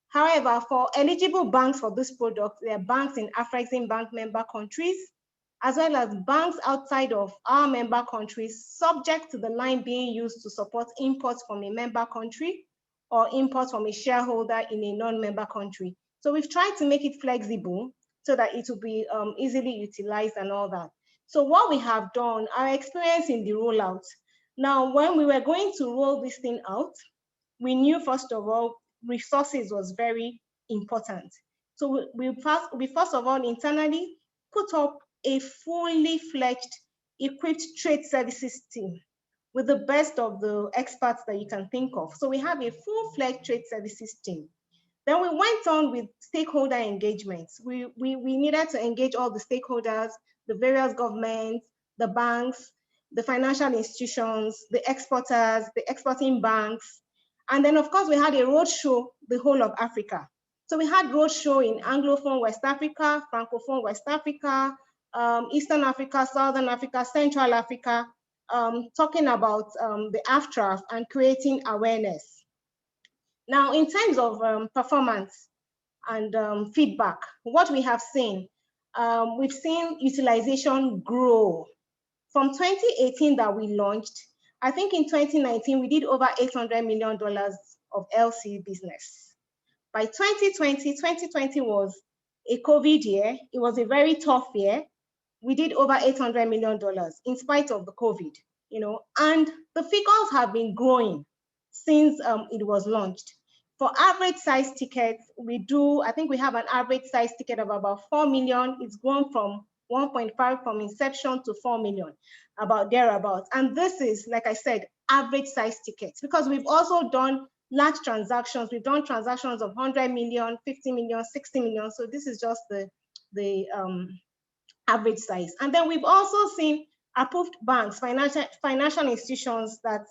[SPEAKER 6] However, for eligible banks for this product, there are banks in Afreximbank member countries, as well as banks outside of our member countries, subject to the line being used to support imports from a member country or imports from a shareholder in a non-member country. So we've tried to make it flexible so that it will be easily utilized and all that. So what we have done, our experience in the rollout. Now, when we were going to roll this thing out, we knew, first of all, resources was very important. So we first of all internally put up a fully fledged, equipped trade services team with the best of the experts that you can think of. So we have a full-fledged trade services team. Then we went on with stakeholder engagements. We needed to engage all the stakeholders, the various governments, the banks, the financial institutions, the exporters, the exporting banks. And then, of course, we had a roadshow, the whole of Africa. So we had roadshow in Anglophone West Africa, Francophone West Africa, Eastern Africa, Southern Africa, Central Africa, talking about the AfTraf and creating awareness. Now, in terms of performance and feedback, what we have seen, we've seen utilization grow. From 2018 that we launched, I think in 2019, we did over $800 million of LC business. By 2020 was a COVID year. It was a very tough year. We did over $800 million in spite of the COVID, you know, and the figures have been growing since it was launched. For average size tickets, I think we have an average size ticket of about 4 million. It's grown from 1.5 from inception to 4 million, about thereabouts. And this is, like I said, average size tickets, because we've also done large transactions. We've done transactions of 100 million, 50 million, 60 million. So this is just the average size. And then we've also seen approved banks, financial institutions that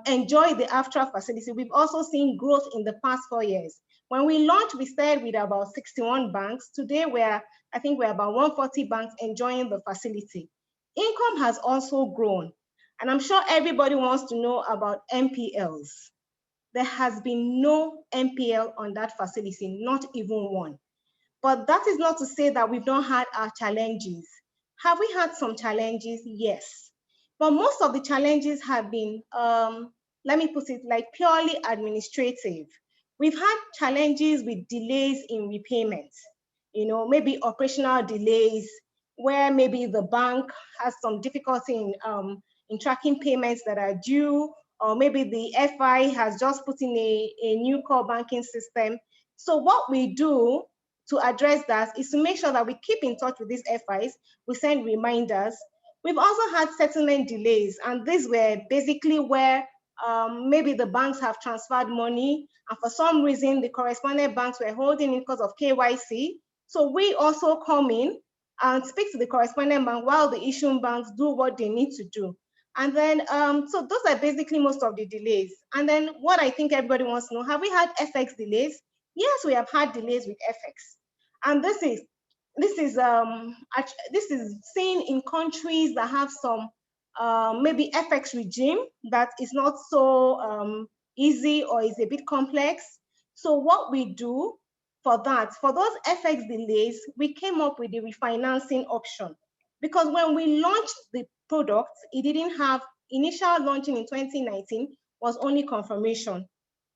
[SPEAKER 6] enjoy the AfTraf facility. We've also seen growth in the past 4 years. When we launched, we started with about 61 banks. Today, I think we're about 140 banks enjoying the facility. Income has also grown. And I'm sure everybody wants to know about NPLs. There has been no NPL on that facility, not even one. But that is not to say that we've not had our challenges. Have we had some challenges? Yes. But most of the challenges have been, let me put it like purely administrative. We've had challenges with delays in repayments, you know, maybe operational delays where maybe the bank has some difficulty in tracking payments that are due, or maybe the FI has just put in a new core banking system. So what we do to address that is to make sure that we keep in touch with these FIs. We send reminders. We've also had settlement delays, and these were basically where maybe the banks have transferred money, and for some reason, the correspondent banks were holding it because of KYC. So we also come in and speak to the correspondent bank while the issuing banks do what they need to do. And then, so those are basically most of the delays. And then what I think everybody wants to know, have we had FX delays? Yes, we have had delays with FX. And this is seen in countries that have some maybe FX regime that is not so easy or is a bit complex. So what we do for that, for those FX delays, we came up with a refinancing option. Because when we launched the product, it didn't have, initial launching in 2019 was only confirmation.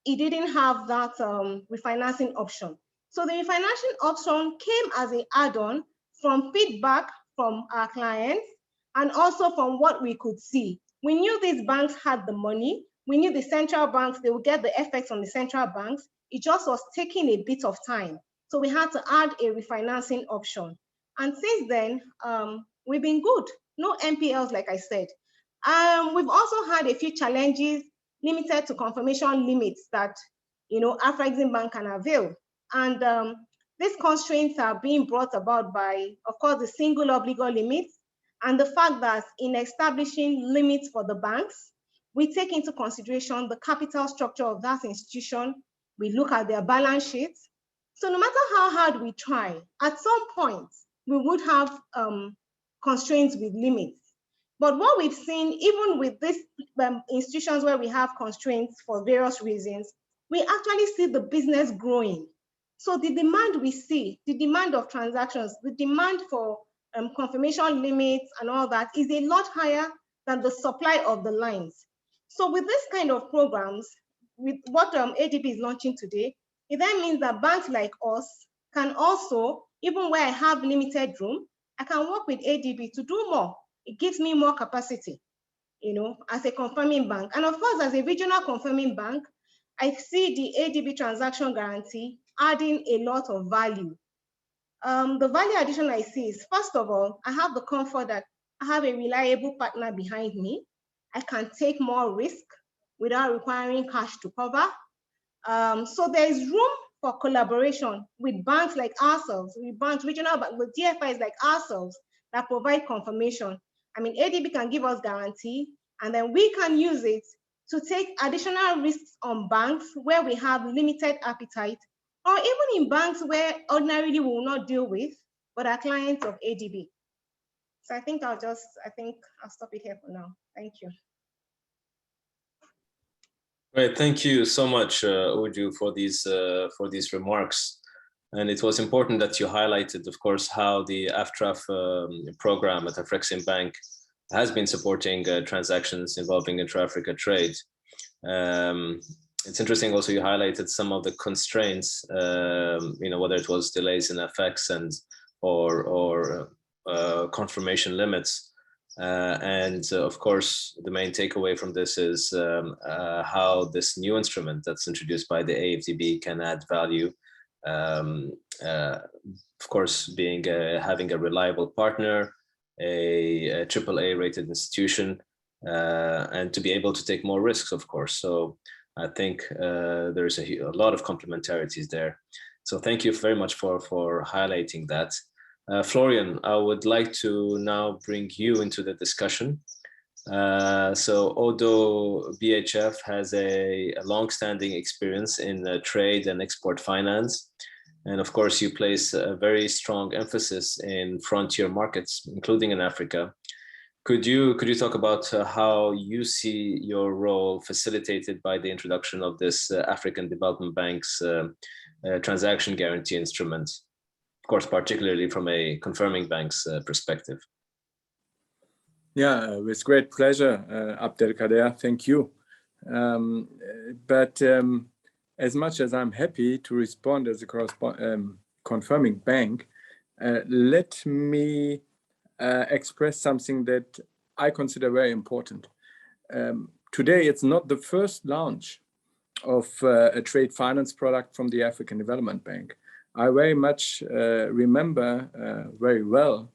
[SPEAKER 6] It didn't have that refinancing option. So the refinancing option came as an add-on from feedback from our clients and also from what we could see. We knew these banks had the money. We knew the central banks, they would get the effects on the central banks. It just was taking a bit of time. So we had to add a refinancing option. And since then, we've been good. No NPLs, like I said. We've also had a few challenges limited to confirmation limits that, Afrexim Bank can avail. And these constraints are being brought about by, of course, the single obligor limits and the fact that in establishing limits for the banks, we take into consideration the capital structure of that institution. We look at their balance sheets. So no matter how hard we try, at some point, we would have constraints with limits. But what we've seen, even with these institutions where we have constraints for various reasons, we actually see the business growing. So the demand we see, the demand of transactions, the demand for confirmation limits and all that is a lot higher than the supply of the lines. So with this kind of programs, with what ADB is launching today, it then means that banks like us can also, even where I have limited room, I can work with ADB to do more. It gives me more capacity, as a confirming bank. And of course, as a regional confirming bank, I see the ADB transaction guarantee adding a lot of value. The value addition I see is, first of all, I have the comfort that I have a reliable partner behind me. I can take more risk without requiring cash to cover. So there is room for collaboration with banks like ourselves, with banks, regional banks, with DFIs like ourselves that provide confirmation. I mean, ADB can give us guarantee, and then we can use it to take additional risks on banks where we have limited appetite, or even in banks where ordinarily we will not deal with, but are clients of ADB. So I think I'll stop it here for now. Thank you.
[SPEAKER 2] Great, thank you so much, Uju, for these remarks. And it was important that you highlighted, of course, how the AFTRAF program at Afrexim Bank has been supporting transactions involving intra-Africa trade. It's interesting also you highlighted some of the constraints, whether it was delays in FX and or confirmation limits. And of course, the main takeaway from this is how this new instrument that's introduced by the AfDB can add value. Of course, having a reliable partner, a AAA rated institution, and to be able to take more risks, of course. So I think there's a lot of complementarities there. So thank you very much for highlighting that. Florian, I would like to now bring you into the discussion. So Odo BHF has a long-standing experience in trade and export finance. And of course, you place a very strong emphasis in frontier markets, including in Africa. Could you talk about how you see your role facilitated by the introduction of this African Development Bank's transaction guarantee instrument? Of course, particularly from a confirming bank's perspective.
[SPEAKER 7] Yeah, with great pleasure, Abdelkader, thank you. But as much as I'm happy to respond as a confirming bank, let me express something that I consider very important. Today, it's not the first launch of a trade finance product from the African Development Bank. I very much remember very well,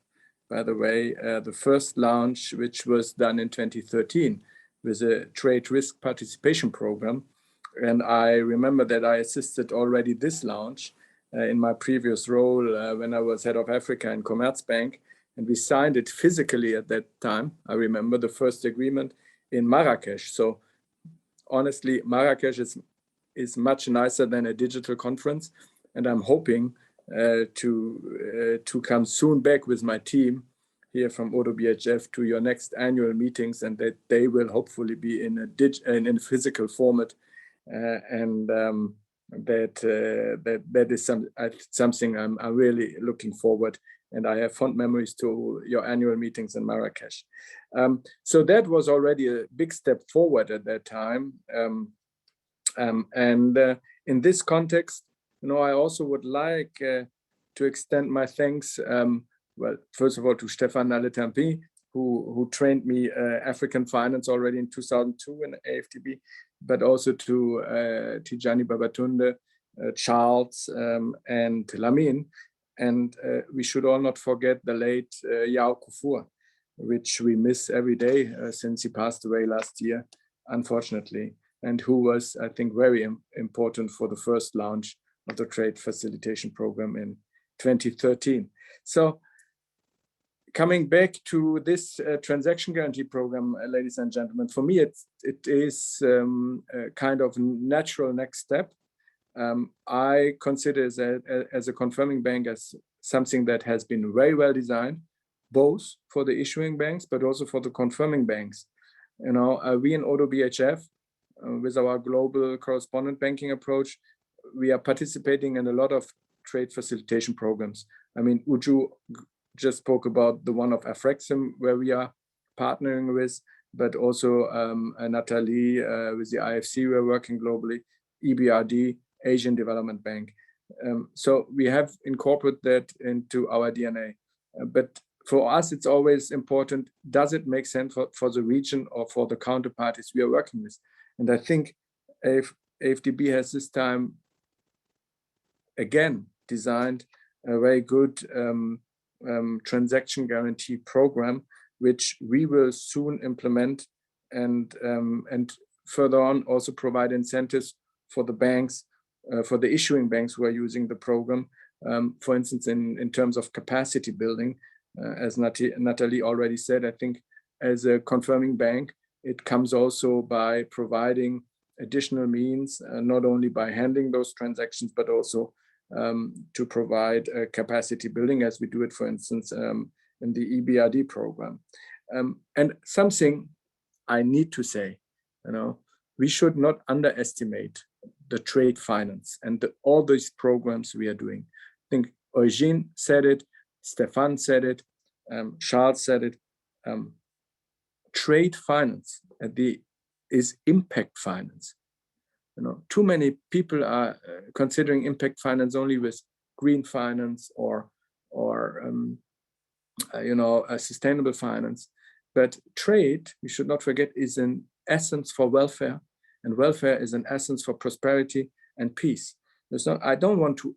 [SPEAKER 7] by the way, the first launch, which was done in 2013 with a trade risk participation program. And I remember that I assisted already this launch in my previous role when I was head of Africa in Commerzbank. And we signed it physically at that time. I remember the first agreement in Marrakesh. So honestly, Marrakesh is much nicer than a digital conference. And I'm hoping to come soon back with my team here from ODO BHF to your next annual meetings, and that they will hopefully be in a physical format, that is something I'm really looking forward. And I have fond memories to your annual meetings in Marrakesh. So that was already a big step forward at that time. In this context, I also would like to extend my thanks, well, first of all, to Stéphane Naletampi, who trained me African finance already in 2002 in AfDB, but also to Tijani Babatunde, Charles, and Lamine. And we should all not forget the late Yao Kufur, which we miss every day since he passed away last year, unfortunately, and who was, I think, very important for the first launch of the trade facilitation program in 2013. So coming back to this transaction guarantee program, ladies and gentlemen, for me, it is a kind of natural next step. I consider it as a confirming bank as something that has been very well designed, both for the issuing banks, but also for the confirming banks. We in ODO BHF, with our global correspondent banking approach, we are participating in a lot of trade facilitation programs. I mean, Uju just spoke about the one of Afrexim, where we are partnering with, but also Natalie with the IFC, we're working globally, EBRD, Asian Development Bank. So we have incorporated that into our DNA. But for us, it's always important, does it make sense for the region or for the counterparties we are working with? And I think AfDB has this time, again, designed a very good transaction guarantee program, which we will soon implement and further on also provide incentives for the banks, for the issuing banks who are using the program, for instance, in terms of capacity building. As Natalie already said, I think as a confirming bank, it comes also by providing additional means, not only by handling those transactions, but also to provide capacity building, as we do it, for instance, in the EBRD program. And something I need to say, we should not underestimate the trade finance and all these programs we are doing. I think Eugene said it, Stéphane said it, Charles said it. Trade finance is impact finance. Too many people are considering impact finance only with green finance or a sustainable finance. But trade, we should not forget, is an essence for welfare, and welfare is an essence for prosperity and peace. I don't want to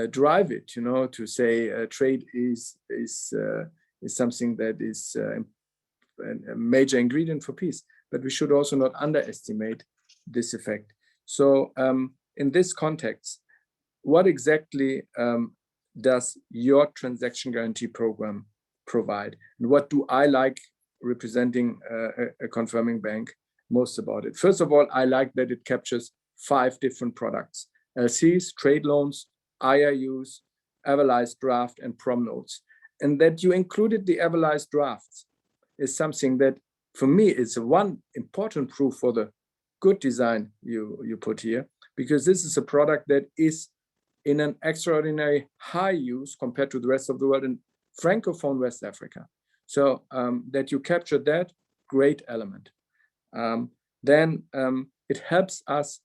[SPEAKER 7] drive it, to say trade is something that is a major ingredient for peace. But we should also not underestimate this effect. So in this context, what exactly does your transaction guarantee program provide? And what do I like representing a confirming bank most about it? First of all, I like that it captures 5 different products: LCs, trade loans, IIUs, Everlised draft, and prom notes. And that you included the Everlised drafts is something that, for me, is one important proof for the good design you put here, because this is a product that is in an extraordinary high use compared to the rest of the world in Francophone West Africa. So that you capture that, great element. Then it helps us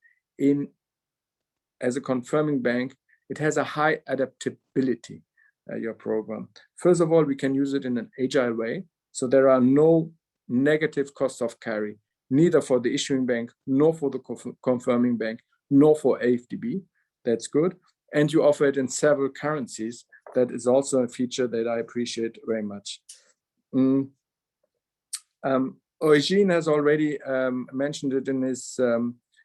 [SPEAKER 7] as a confirming bank, it has a high adaptability, your program. First of all, we can use it in an agile way. So there are no negative costs of carry, neither for the issuing bank, nor for the confirming bank, nor for AfDB. That's good. And you offer it in several currencies. That is also a feature that I appreciate very much. Eugene has already mentioned it in his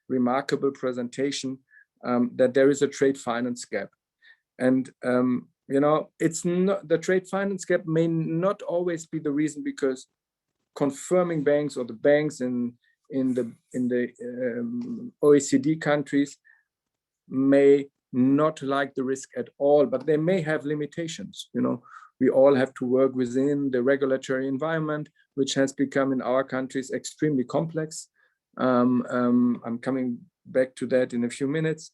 [SPEAKER 7] remarkable presentation, that there is a trade finance gap. And it's not, the trade finance gap may not always be the reason, because confirming banks or the banks in the OECD countries may not like the risk at all, but they may have limitations. We all have to work within the regulatory environment, which has become in our countries extremely complex. I'm coming back to that in a few minutes.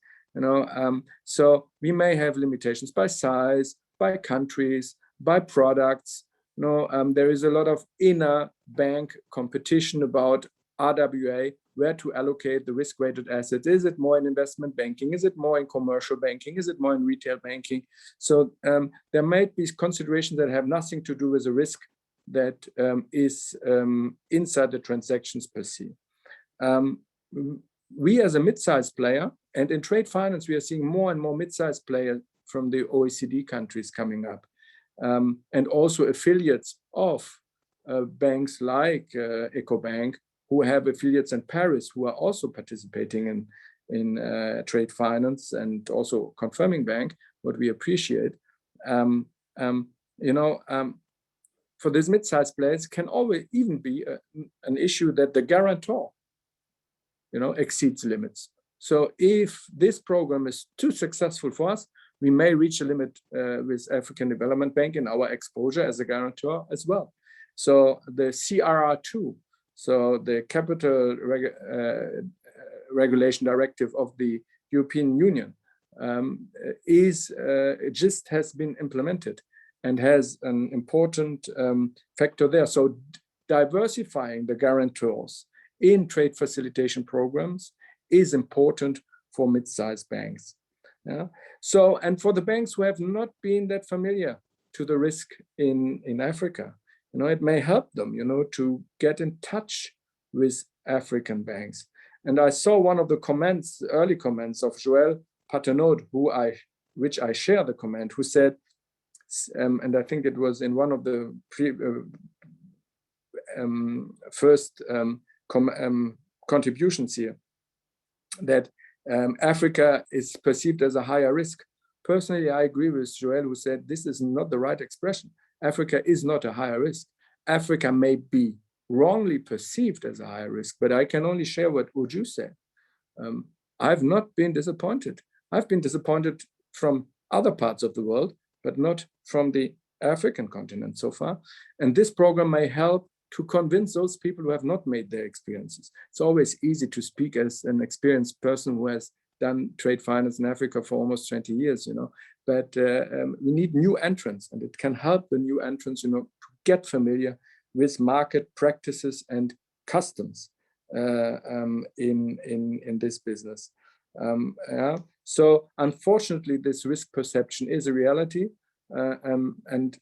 [SPEAKER 7] So we may have limitations by size, by countries, by products. There is a lot of inner bank competition about RWA, where to allocate the risk-weighted assets. Is it more in investment banking? Is it more in commercial banking? Is it more in retail banking? So there might be considerations that have nothing to do with the risk that is inside the transactions per se. We as a mid-sized player, and in trade finance, we are seeing more and more mid-sized players from the OECD countries coming up, and also affiliates of banks like EcoBank, who have affiliates in Paris, who are also participating in trade finance and also confirming bank, what we appreciate. For these mid-sized players, can always even be an issue that the guarantor exceeds limits. So if this program is too successful for us, we may reach a limit with African Development Bank in our exposure as a guarantor as well. So the CRR2, so the Capital Regulation Directive of the European Union, just has been implemented and has an important factor there. So diversifying the guarantors in trade facilitation programs is important for mid-sized banks. So, and for the banks who have not been that familiar to the risk in Africa, it may help them, to get in touch with African banks. And I saw one of the comments, early comments of Joël Patenaude, which I share the comment, who said, and I think it was in one of the first contributions here, that Africa is perceived as a higher risk. Personally, I agree with Joël, who said this is not the right expression. Africa is not a higher risk. Africa may be wrongly perceived as a higher risk, but I can only share what Uju said. I've not been disappointed. I've been disappointed from other parts of the world, but not from the African continent so far. And this program may help to convince those people who have not made their experiences. It's always easy to speak as an experienced person who has done trade finance in Africa for almost 20 years, but we need new entrants, and it can help the new entrants, to get familiar with market practices and customs in this business. So unfortunately, this risk perception is a reality, and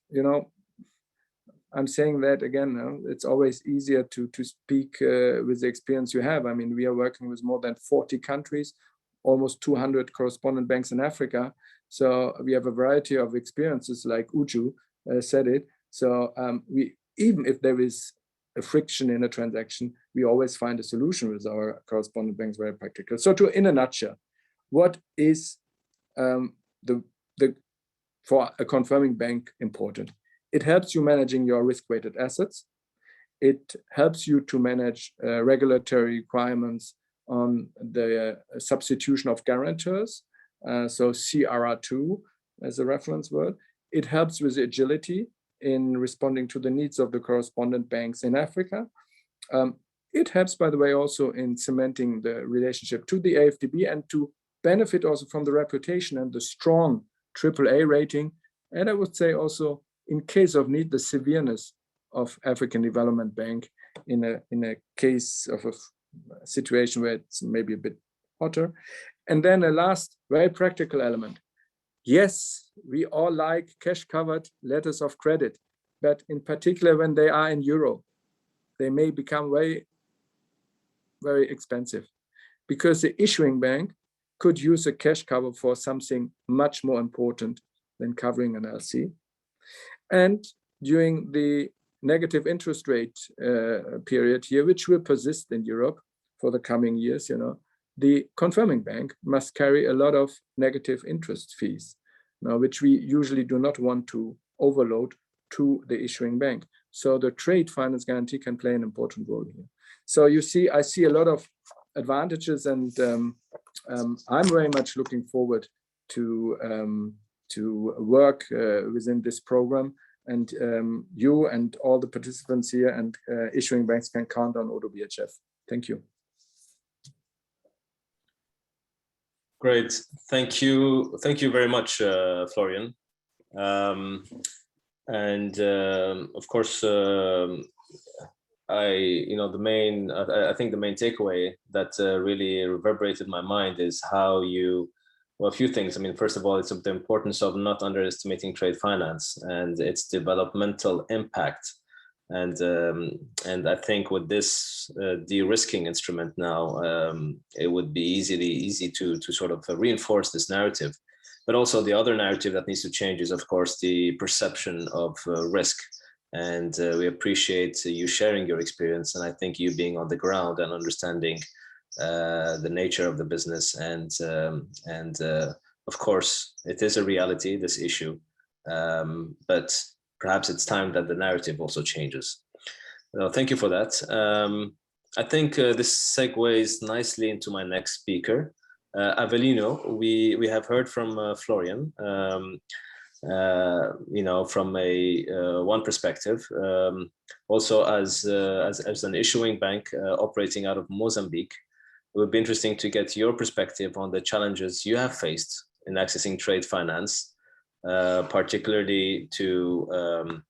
[SPEAKER 7] I'm saying that again, it's always easier to speak with the experience you have. I mean, we are working with more than 40 countries, almost 200 correspondent banks in Africa. So we have a variety of experiences, like Uju said it. So even if there is a friction in a transaction, we always find a solution with our correspondent banks, very practical. So in a nutshell, what is for a confirming bank important? It helps you managing your risk-weighted assets. It helps you to manage regulatory requirements on the substitution of guarantors, so CRR2 as a reference word. It helps with agility in responding to the needs of the correspondent banks in Africa. It helps, by the way, also in cementing the relationship to the AfDB and to benefit also from the reputation and the strong AAA rating. And I would say also, in case of need, the severeness of African Development Bank in a case of a situation where it's maybe a bit hotter. And then a last very practical element. Yes, we all like cash-covered letters of credit, but in particular when they are in euro, they may become very, very expensive, because the issuing bank could use a cash cover for something much more important than covering an LC. And during the negative interest rate period here, which will persist in Europe for the coming years, the confirming bank must carry a lot of negative interest fees. which we usually do not want to overload to the issuing bank. So the trade finance guarantee can play an important role here. So you see, I see a lot of advantages, and I'm very much looking forward to work within this program. And you and all the participants here and issuing banks can count on Odo BHF. Thank you.
[SPEAKER 2] Great, thank you very much, Florian. Of course, I think the main takeaway that really reverberated in my mind is how you, well, a few things. I mean, first of all, it's the importance of not underestimating trade finance and its developmental impact. And I think with this de-risking instrument now, it would be easy to sort of reinforce this narrative. But also the other narrative that needs to change is, of course, the perception of risk. And we appreciate you sharing your experience, and I think you being on the ground and understanding the nature of the business. And of course, it is a reality, this issue, but perhaps it's time that the narrative also changes. Thank you for that. I think this segues nicely into my next speaker. Avelino, we have heard from Florian, from one perspective, also as an issuing bank operating out of Mozambique. It would be interesting to get your perspective on the challenges you have faced in accessing trade finance, particularly to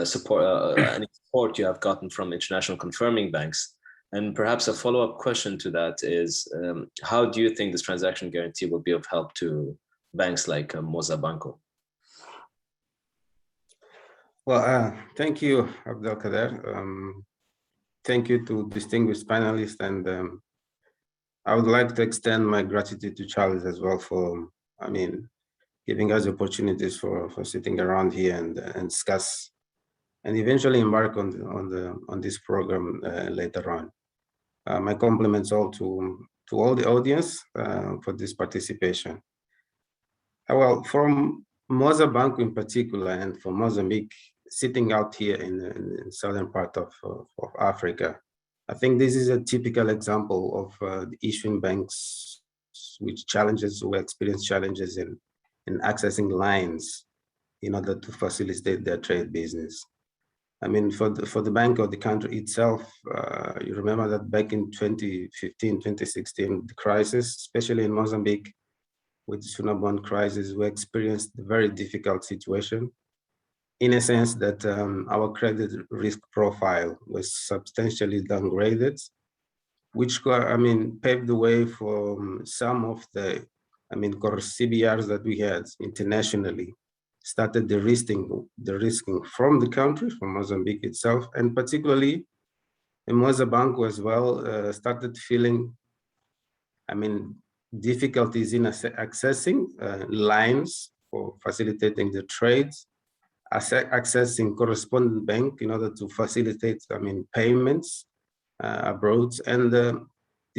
[SPEAKER 2] support any support you have gotten from international confirming banks. And perhaps a follow-up question to that is, how do you think this transaction guarantee will be of help to banks like Mozabanco?
[SPEAKER 8] Well, thank you, Abdelkader. Thank you to distinguished panelists, and I would like to extend my gratitude to Charles as well for, giving us opportunities for sitting around here and discuss and eventually embark on this program later on. My compliments all to all the audience for this participation. Well, from Mozabanco in particular, and for Mozambique, sitting out here in the southern part of Africa, I think this is a typical example of the issuing banks who experience challenges in accessing lines in order to facilitate their trade business. I mean, for the bank or the country itself, you remember that back in 2015, 2016, the crisis, especially in Mozambique, with the Suna bond crisis, we experienced a very difficult situation, in a sense that our credit risk profile was substantially downgraded, which paved the way for some of the CBRs that we had internationally started the risking from the country, from Mozambique itself, and particularly in Mozabanco as well, started feeling, difficulties in accessing lines for facilitating the trades, accessing correspondent bank in order to facilitate, payments abroad, and the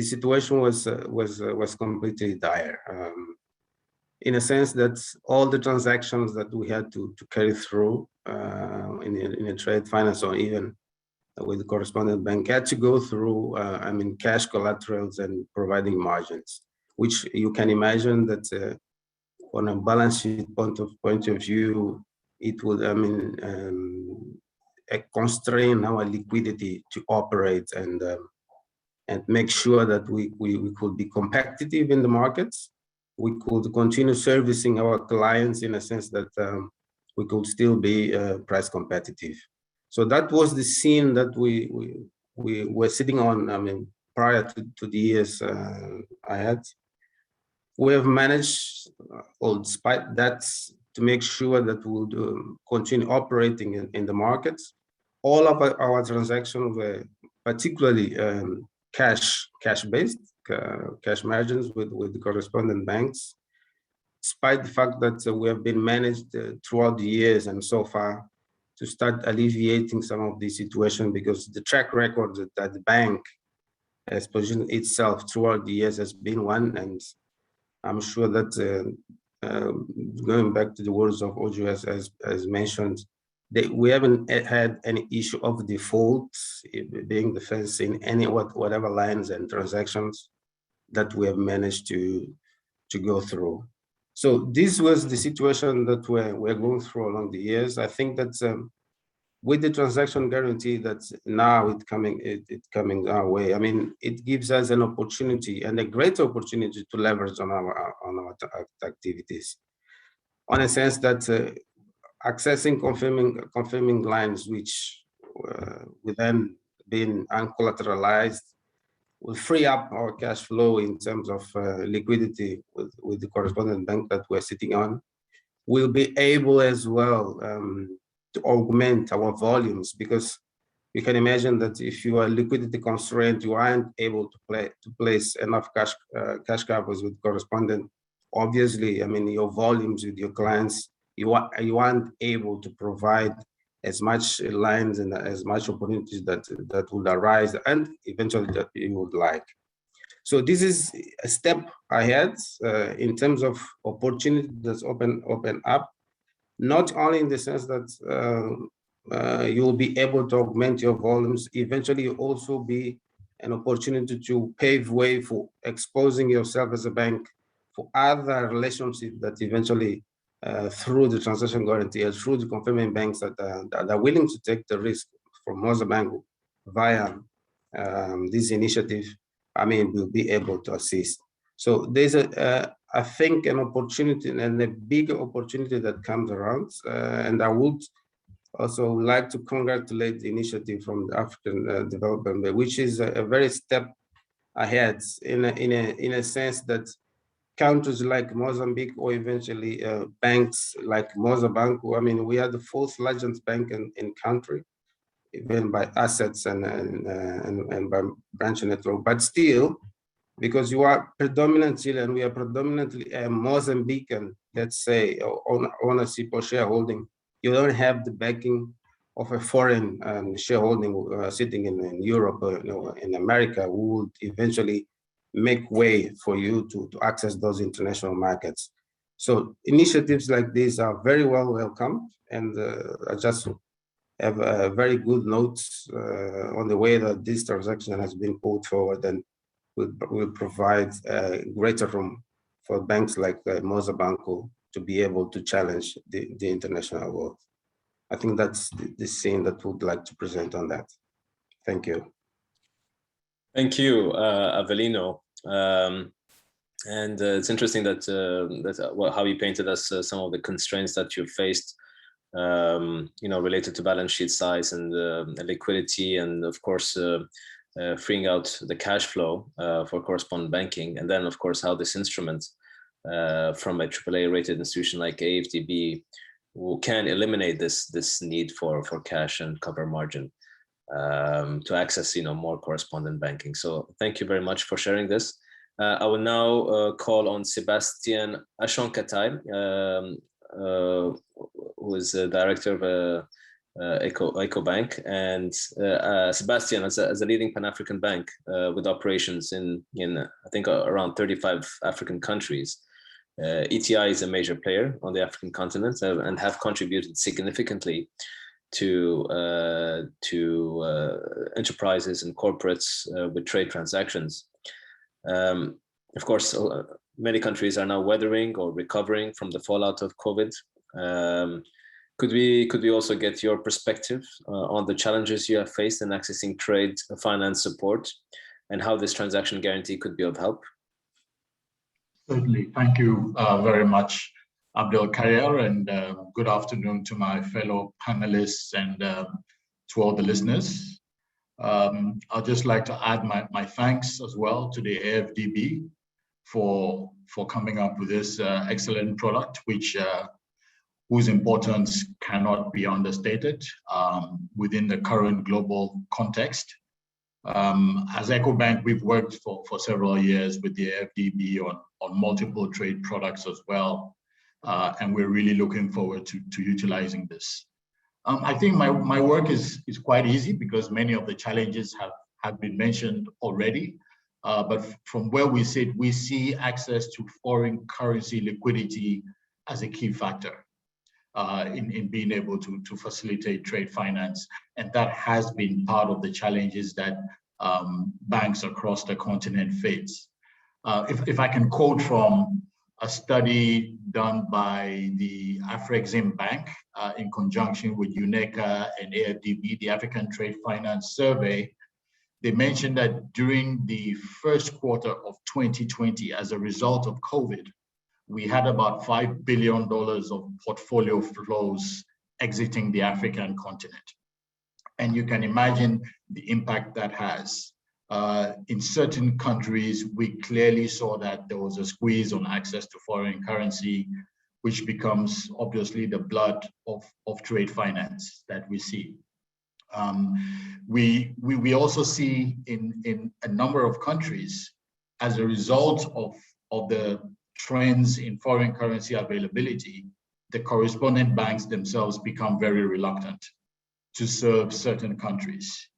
[SPEAKER 8] situation was completely dire. In a sense that all the transactions that we had to carry through in a trade finance or even with the correspondent bank had to go through, cash collaterals and providing margins, which you can imagine that on a balance sheet point of view, it would, constrain our liquidity to operate and make sure that we could be competitive in the markets. We could continue servicing our clients in a sense that we could still be price competitive. So that was the scene that we were sitting on, prior to the years ahead. We have managed, or despite that, to make sure that we would continue operating in the markets. All of our transactions were particularly cash-based, cash margins with the correspondent banks, despite the fact that we have been managed throughout the years and so far to start alleviating some of these situations, because the track record that the bank has positioned itself throughout the years has been one, and I'm sure that going back to the words of Oju as mentioned, we haven't had any issue of default being the first in any whatever lines and transactions that we have managed to go through. So this was the situation that we're going through along the years. I think that with the transaction guarantee that's now it's coming our way. I mean, it gives us an opportunity and a great opportunity to leverage on our activities, on a sense that accessing confirming lines which will then being uncollateralized will free up our cash flow in terms of liquidity with the correspondent bank that we're sitting on. We'll be able as well to augment our volumes, because you can imagine that if you are liquidity constrained, you aren't able to place enough cash covers with correspondent. Obviously, I mean, your volumes with your clients, you aren't able to provide as much lines and as much opportunities that would arise and eventually that you would like. So this is a step ahead in terms of opportunity that's open up, not only in the sense that you'll be able to augment your volumes, eventually you'll also be an opportunity to pave way for exposing yourself as a bank for other relationships that eventually through the transaction guarantee and through the confirming banks that are willing to take the risk from Mozambique via this initiative, I mean, we'll be able to assist. So there's I think an opportunity and a big opportunity that comes around, and I would also like to congratulate the initiative from the African Development Bank, which is a very step ahead in a sense that countries like Mozambique or eventually banks like Mozambique, I mean, we are the fourth largest bank in country, even by assets and by branch network, but still, because you are predominantly, and we are predominantly a Mozambican, let's say, ownership or shareholding, you don't have the backing of a foreign shareholding sitting in Europe or in America, who would eventually make way for you to access those international markets. So initiatives like these are very well welcomed, and I just have a very good notes on the way that this transaction has been put forward, and will provide greater room for banks like Mozambique to be able to challenge the international world. I think that's the scene that we'd like to present on that. Thank you.
[SPEAKER 2] Thank you, Avelino. And it's interesting that how you painted us some of the constraints that you faced, related to balance sheet size and liquidity, and of course, freeing out the cash flow for correspondent banking, and then of course how this instrument from a AAA rated institution like AfDB can eliminate this need for cash and cover margin to access more correspondent banking. So thank you very much for sharing this. I will now call on Sebastian Ashonkatai, who is the director of EcoBank, and Sebastian, as a leading Pan-African bank with operations in I think around 35 African countries, ETI is a major player on the African continent and have contributed significantly to enterprises and corporates with trade transactions. Of course, many countries are now weathering or recovering from the fallout of COVID. Could we also get your perspective on the challenges you have faced in accessing trade finance support, and how this transaction guarantee could be of help?
[SPEAKER 9] Certainly. Thank you very much, Abdul Kader, and good afternoon to my fellow panelists and to all the listeners. I'd just like to add my thanks as well to the AfDB for coming up with this excellent product, whose importance cannot be understated within the current global context. As EcoBank, we've worked for several years with the AfDB on multiple trade products as well, and we're really looking forward to utilizing this. I think my work is quite easy because many of the challenges have been mentioned already. But from where we sit, we see access to foreign currency liquidity as a key factor in being able to facilitate trade finance. And that has been part of the challenges that banks across the continent face. If I can quote from a study done by the Afrexim Bank in conjunction with UNECA and AfDB, the African Trade Finance Survey, they mentioned that during the first quarter of 2020, as a result of COVID, we had about $5 billion of portfolio flows exiting the African continent. And you can imagine the impact that has. In certain countries, we clearly saw that there was a squeeze on access to foreign currency, which becomes obviously the blood of trade finance that we see. We also see in a number of countries, as a result of the trends in foreign currency availability, the correspondent banks themselves become very reluctant to serve certain countries.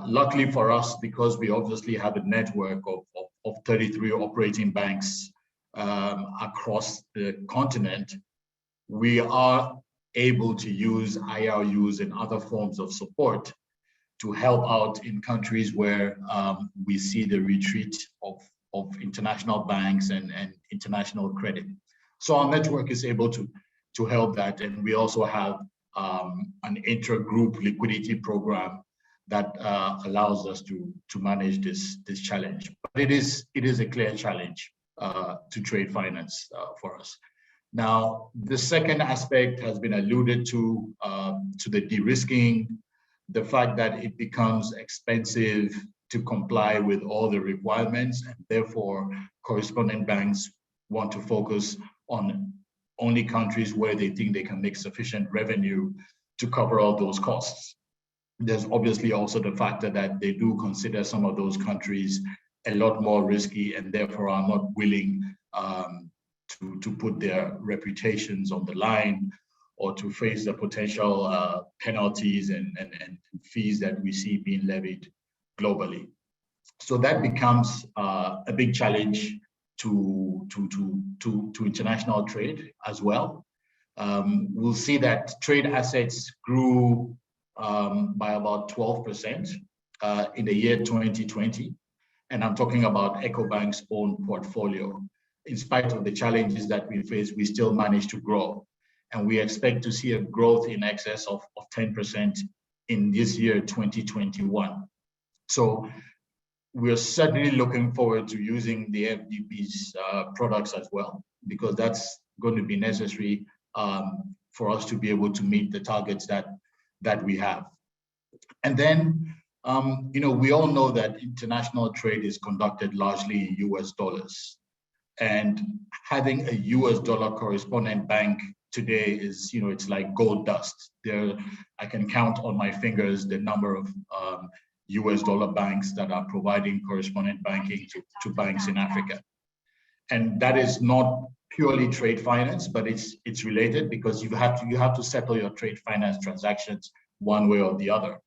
[SPEAKER 9] Luckily for us, because we obviously have a network of 33 operating banks across the continent, we are able to use IRUs and other forms of support to help out in countries where we see the retreat of international banks and international credit. So our network is able to help that. And we also have an intra-group liquidity program that allows us to manage this challenge. But it is a clear challenge to trade finance for us. Now, the second aspect has been alluded to the de-risking, the fact that it becomes expensive to comply with all the requirements, and therefore correspondent banks want to focus on only countries where they think they can make sufficient revenue to cover all those costs. There's obviously also the factor that they do consider some of those countries a lot more risky and therefore are not willing to put their reputations on the line or to face the potential penalties and fees that we see being levied globally. So that becomes a big challenge to international trade as well. We'll see that trade assets grew by about 12% in the year 2020. And I'm talking about EcoBank's own portfolio. In spite of the challenges that we face, we still managed to grow. And we expect to see a growth in excess of 10% in this year, 2021. So we're certainly looking forward to using the AfDB's products as well, because that's going to be necessary for us to be able to meet the targets that we have. And then, we all know that international trade is conducted largely in US dollars. And having a US dollar correspondent bank today is, it's like gold dust. I can count on my fingers the number of US dollar banks that are providing correspondent banking to banks in Africa. And that is not purely trade finance, but it's related because you have to settle your trade finance transactions one way or the other.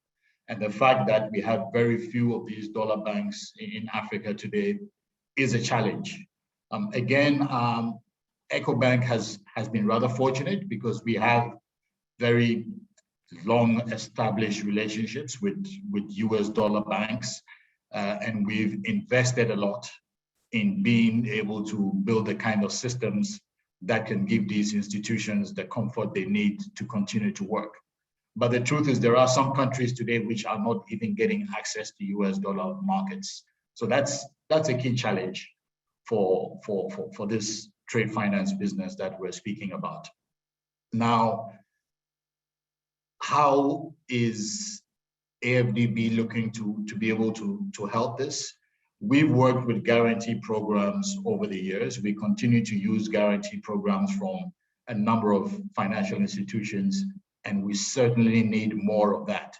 [SPEAKER 9] And the fact that we have very few of these dollar banks in Africa today is a challenge. EcoBank has been rather fortunate because we have very long established relationships with US dollar banks, and we've invested a lot in being able to build the kind of systems that can give these institutions the comfort they need to continue to work. But the truth is there are some countries today which are not even getting access to US dollar markets. So that's a key challenge for this trade finance business that we're speaking about. Now, how is AfDB looking to be able to help this? We've worked with guarantee programs over the years. We continue to use guarantee programs from a number of financial institutions, and we certainly need more of that.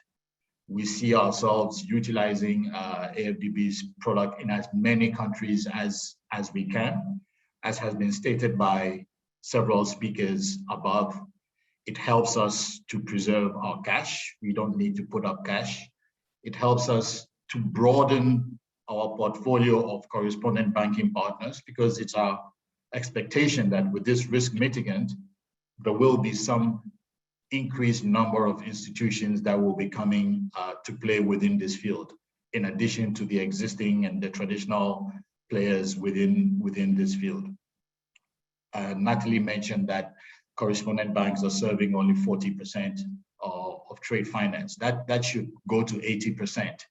[SPEAKER 9] We see ourselves utilizing AfDB's product in as many countries as we can. As has been stated by several speakers above, it helps us to preserve our cash. We don't need to put up cash. It helps us to broaden our portfolio of correspondent banking partners, because it's our expectation that with this risk mitigant, there will be some increased number of institutions that will be coming to play within this field, in addition to the existing and the traditional players within this field. Natalie mentioned that correspondent banks are serving only 40% of trade finance. That should go to 80%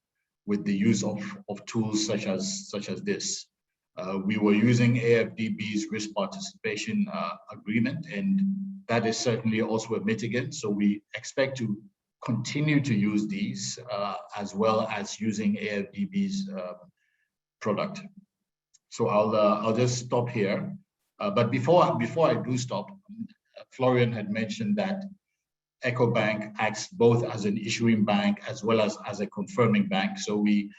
[SPEAKER 9] with the use of tools such as this. We were using AfDB's risk participation agreement, and that is certainly also a mitigant. So we expect to continue to use these as well as using AfDB's product. So I'll just stop here. But before I do stop, Florian had mentioned that EcoBank acts both as an issuing bank as well as a confirming bank. So we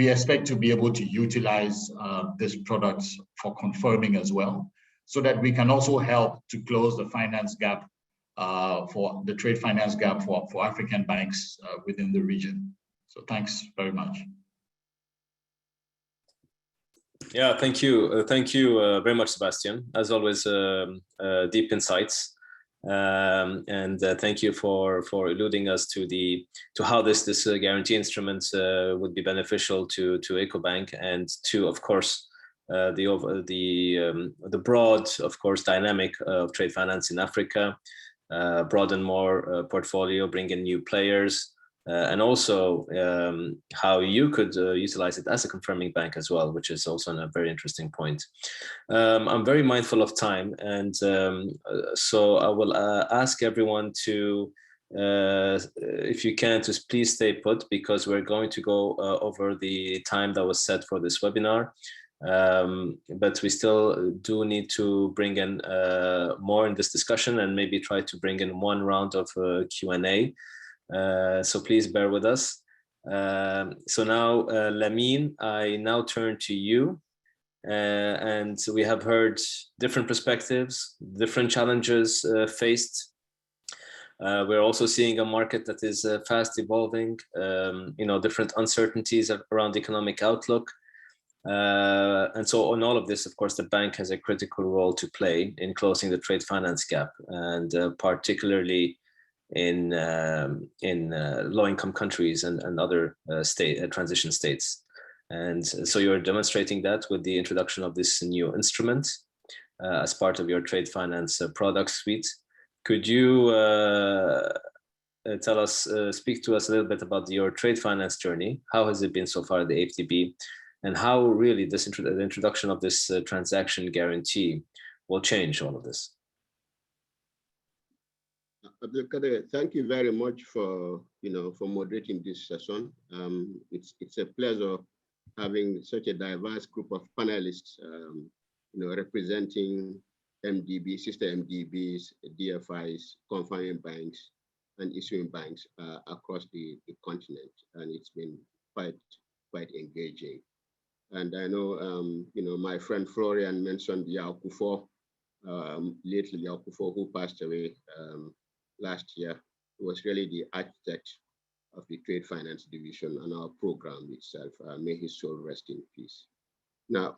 [SPEAKER 9] expect to be able to utilize this product for confirming as well, so that we can also help to close the finance gap for the trade finance gap for African banks within the region. So thanks very much.
[SPEAKER 2] Yeah, thank you. Thank you very much, Sebastian. As always, deep insights. And thank you for alluding us to how this guarantee instrument would be beneficial to EcoBank and to, of course, the broad, of course, dynamic of trade finance in Africa, broaden more portfolio, bring in new players, and also how you could utilize it as a confirming bank as well, which is also a very interesting point. I'm very mindful of time, and so I will ask everyone to, if you can, to please stay put, because we're going to go over the time that was set for this webinar. But we still do need to bring in more in this discussion, and maybe try to bring in one round of Q&A. So please bear with us. So now, Lamine, I now turn to you. And we have heard different perspectives, different challenges faced. We're also seeing a market that is fast evolving, different uncertainties around economic outlook. And so on all of this, of course, the bank has a critical role to play in closing the trade finance gap, and particularly in low-income countries and other transition states. And so you're demonstrating that with the introduction of this new instrument as part of your trade finance product suite. Could you speak to us a little bit about your trade finance journey? How has it been so far at the AfDB, and how really the introduction of this transaction guarantee will change all of this?
[SPEAKER 10] Thank you very much for moderating this session. It's a pleasure having such a diverse group of panelists, representing MDB, sister MDBs, DFIs, confirming banks, and issuing banks across the continent, and it's been quite engaging. And I know, my friend Florian mentioned Yao Kufo, lately Yao Kufo, who passed away last year. He was really the architect of the trade finance division and our program itself. May his soul rest in peace. Now,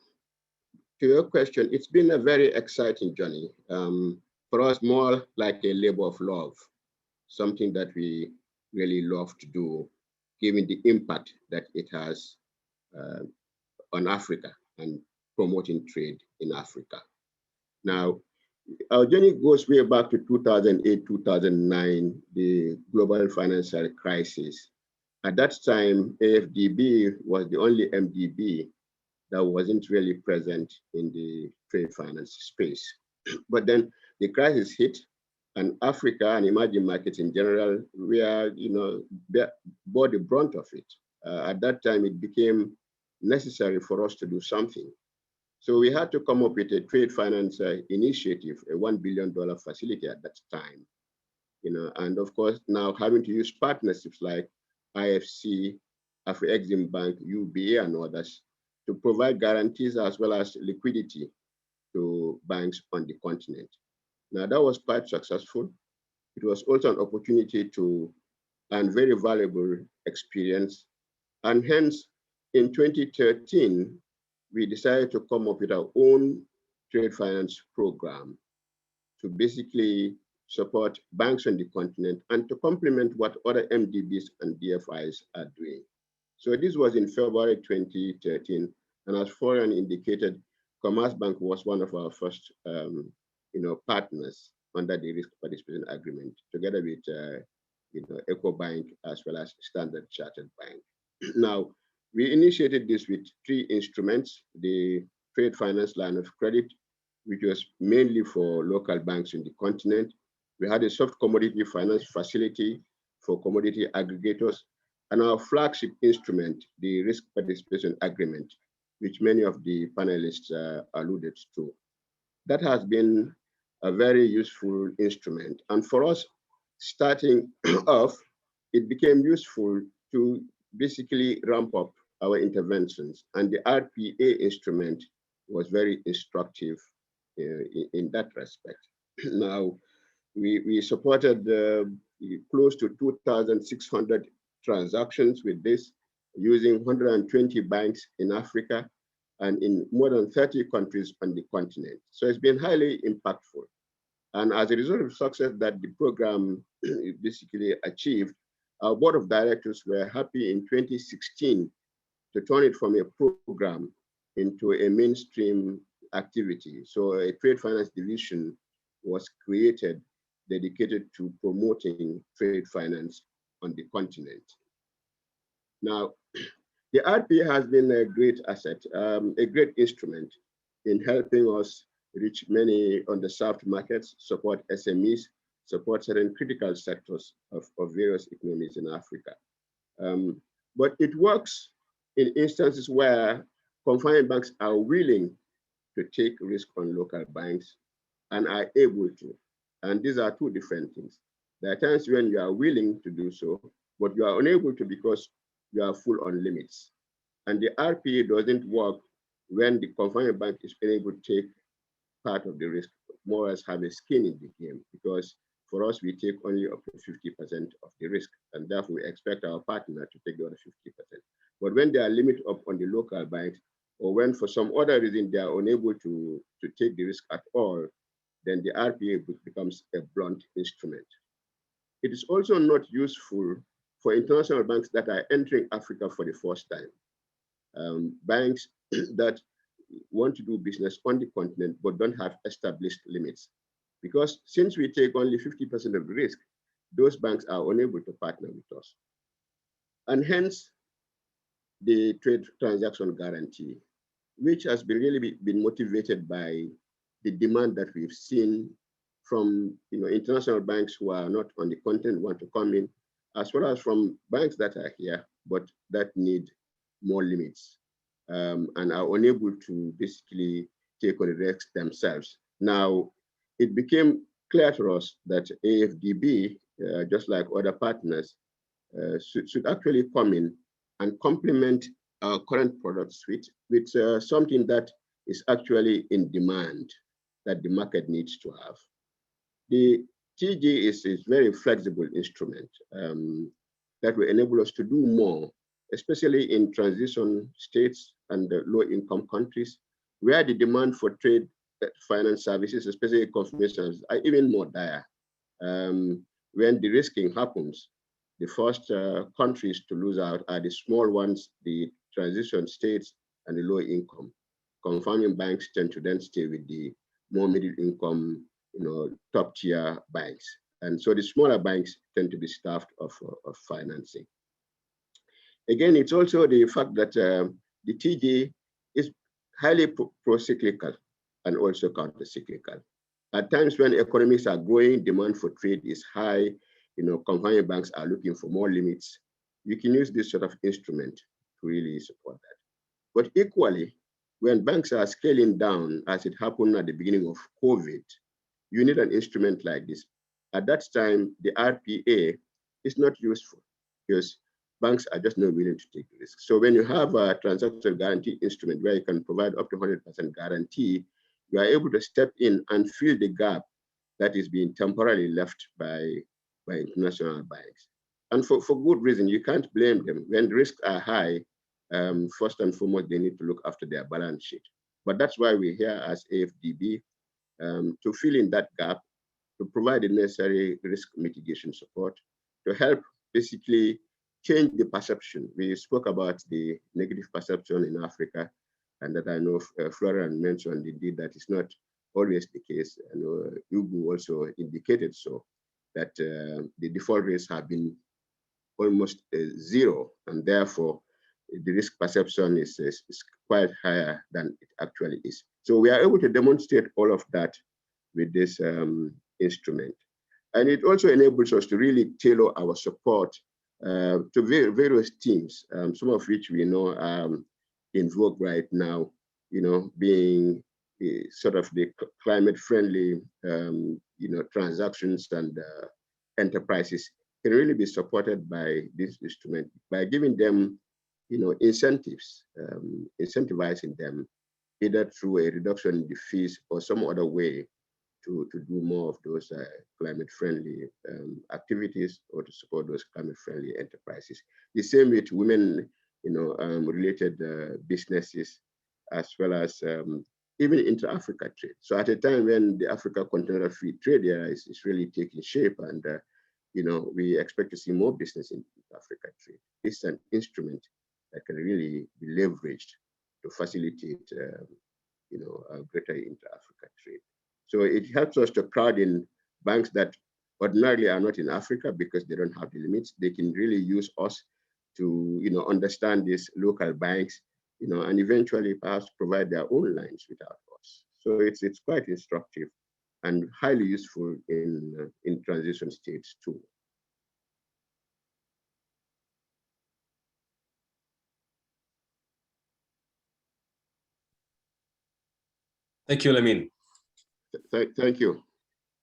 [SPEAKER 10] to your question, it's been a very exciting journey. For us, more like a labor of love, something that we really love to do, given the impact that it has on Africa and promoting trade in Africa. Now, our journey goes way back to 2008, 2009, the global financial crisis. At that time, AfDB was the only MDB that wasn't really present in the trade finance space. But then the crisis hit, and Africa and emerging markets in general, bore the brunt of it. At that time, it became necessary for us to do something. So we had to come up with a trade finance initiative, a $1 billion facility at that time. And of course, now having to use partnerships like IFC, Afro-Exim Bank, UBA, and others to provide guarantees as well as liquidity to banks on the continent. Now, that was quite successful. It was also an opportunity to earn very valuable experience, and hence in 2013, we decided to come up with our own trade finance program to basically support banks on the continent and to complement what other MDBs and DFIs are doing. So this was in February 2013, and as Florian indicated, Commerzbank was one of our first partners under the risk participation agreement, together with EcoBank as well as Standard Chartered Bank. Now, we initiated this with 3 instruments: the trade finance line of credit, which was mainly for local banks in the continent. We had a soft commodity finance facility for commodity aggregators, and our flagship instrument, the risk participation agreement, which many of the panelists alluded to. That has been a very useful instrument. And for us, starting off, it became useful to basically ramp up our interventions. And the RPA instrument was very instructive in that respect. Now, we supported close to 2,600 transactions with this, using 120 banks in Africa and in more than 30 countries on the continent. So it's been highly impactful. And as a result of success that the program basically achieved, our board of directors were happy in 2016 to turn it from a program into a mainstream activity. So a trade finance division was created dedicated to promoting trade finance on the continent. Now, the RPA has been a great asset, a great instrument in helping us reach many underserved markets, support SMEs, support certain critical sectors of various economies in Africa. But it works in instances where confined banks are willing to take risk on local banks and are able to. And these are 2 different things. There are times when you are willing to do so, but you are unable to because you are full on limits. And the RPA doesn't work when the confined bank is unable to take part of the risk, more or less have a skin in the game, because for us, we take only up to 50% of the risk, and therefore we expect our partner to take the other 50%. But when they are limited up on the local banks, or when for some other reason they are unable to take the risk at all, then the RPA becomes a blunt instrument. It is also not useful for international banks that are entering Africa for the first time. Banks that want to do business on the continent but don't have established limits. Because since we take only 50% of the risk, those banks are unable to partner with us. And hence, the trade transaction guarantee, which has really been motivated by the demand that we've seen from international banks who are not on the continent, want to come in, as well as from banks that are here, but that need more limits and are unable to basically take on the risks themselves. Now, it became clear to us that AfDB, just like other partners, should actually come in and complement our current product suite with something that is actually in demand, that the market needs to have. The TG is a very flexible instrument that will enable us to do more, especially in transition states and low-income countries, where the demand for trade finance services, especially confirmations, are even more dire. When the risking happens, the first countries to lose out are the small ones, the transition states, and the low income. Confirming banks tend to then stay with the more middle income, top tier banks. And so the smaller banks tend to be starved of financing. Again, it's also the fact that the TG is highly pro-cyclical and also counter-cyclical. At times when economies are growing, demand for trade is high, confined banks are looking for more limits. You can use this sort of instrument to really support that. But equally, when banks are scaling down, as it happened at the beginning of COVID, you need an instrument like this. At that time, the RPA is not useful because banks are just not willing to take the risk. So when you have a transaction guarantee instrument where you can provide up to 100% guarantee, you are able to step in and fill the gap that is being temporarily left by international banks. And for good reason, you can't blame them. When risks are high, first and foremost, they need to look after their balance sheet. But that's why we're here as AfDB, to fill in that gap, to provide the necessary risk mitigation support, to help basically change the perception. We spoke about the negative perception in Africa, and that I know Florian mentioned indeed that is not always the case. And Ugu also indicated so, that the default rates have been almost zero, and therefore the risk perception is quite higher than it actually is. So we are able to demonstrate all of that with this instrument. And it also enables us to really tailor our support to various teams, some of which we know are in vogue right now, being sort of the climate-friendly, transactions and enterprises can really be supported by this instrument by giving them, incentives, incentivizing them either through a reduction in the fees or some other way to do more of those climate-friendly activities or to support those climate-friendly enterprises. The same with women, related businesses, as well as even inter-Africa trade. So at a time when the Africa Continental Free Trade Area is really taking shape, and we expect to see more business in Africa trade, this is an instrument that can really be leveraged to facilitate, greater inter-Africa trade. So it helps us to crowd in banks that ordinarily are not in Africa because they don't have the limits. They can really use us to, understand these local banks, and eventually perhaps provide their own lines without us. So it's quite instructive and highly useful in transition states too.
[SPEAKER 2] Thank you, Lamin.
[SPEAKER 10] Thank you.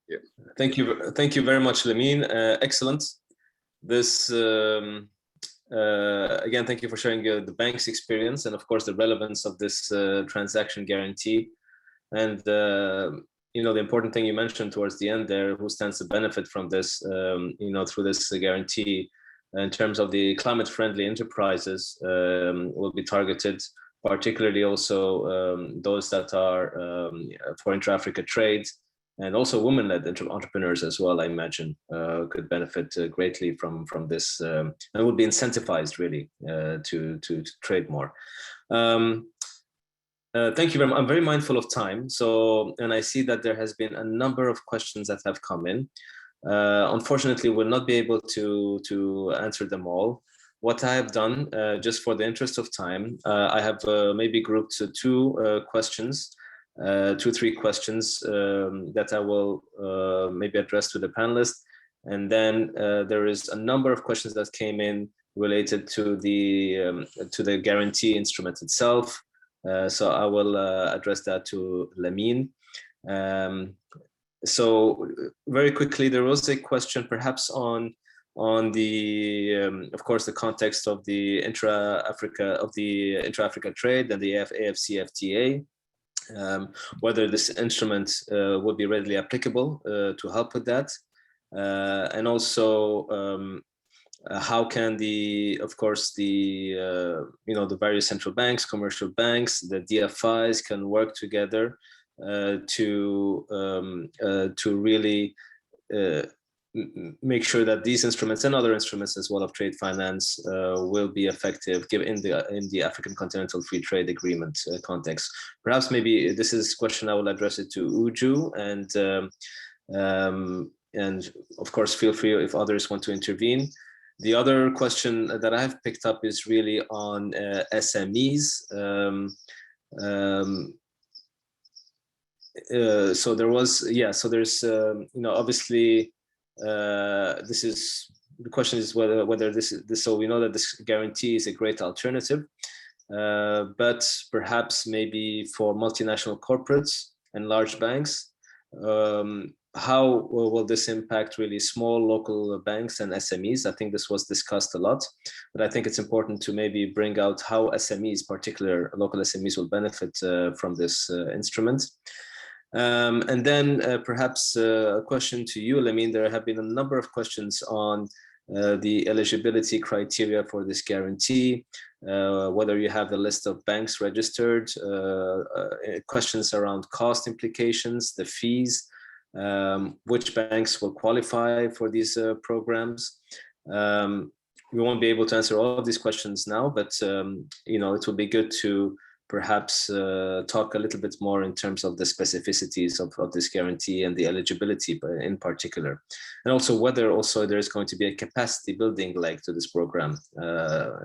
[SPEAKER 10] Yeah.
[SPEAKER 2] Thank you very much, Lamin. Excellent. This again, thank you for sharing the bank's experience and, of course, the relevance of this transaction guarantee. And the important thing you mentioned towards the end there, who stands to benefit from this, through this guarantee, in terms of the climate-friendly enterprises, will be targeted, particularly also those that are for intra-Africa trade, and also women-led entrepreneurs as well, I imagine, could benefit greatly from this, and would be incentivized really to trade more. Thank you very much. I'm very mindful of time, and I see that there has been a number of questions that have come in. Unfortunately, we'll not be able to answer them all. What I have done, just for the interest of time, I have maybe grouped two, 3 questions that I will maybe address to the panelists. And then there is a number of questions that came in related to the guarantee instrument itself. So I will address that to Lamin. So very quickly, there was a question perhaps on the, of course, the context of the intra-Africa trade and the AFCFTA, whether this instrument would be readily applicable to help with that, and also how can the various central banks, commercial banks, the DFIs can work together to really make sure that these instruments and other instruments as well of trade finance will be effective in the African Continental Free Trade Agreement context. Perhaps maybe this is a question I will address it to Uju, and of course feel free if others want to intervene. The other question that I've picked up is really on SMEs. So there's obviously the question is whether this so we know that this guarantee is a great alternative, but perhaps maybe for multinational corporates and large banks, how will this impact really small local banks and SMEs? I think this was discussed a lot, but I think it's important to maybe bring out how SMEs, particular local SMEs, will benefit from this instrument. And then perhaps a question to you, Lamin. There have been a number of questions on the eligibility criteria for this guarantee. whether you have the list of banks registered, questions around cost implications, the fees, which banks will qualify for these programs. We won't be able to answer all of these questions now, but it will be good to perhaps talk a little bit more in terms of the specificities of this guarantee and the eligibility in particular, and also whether there's going to be a capacity building leg to this program,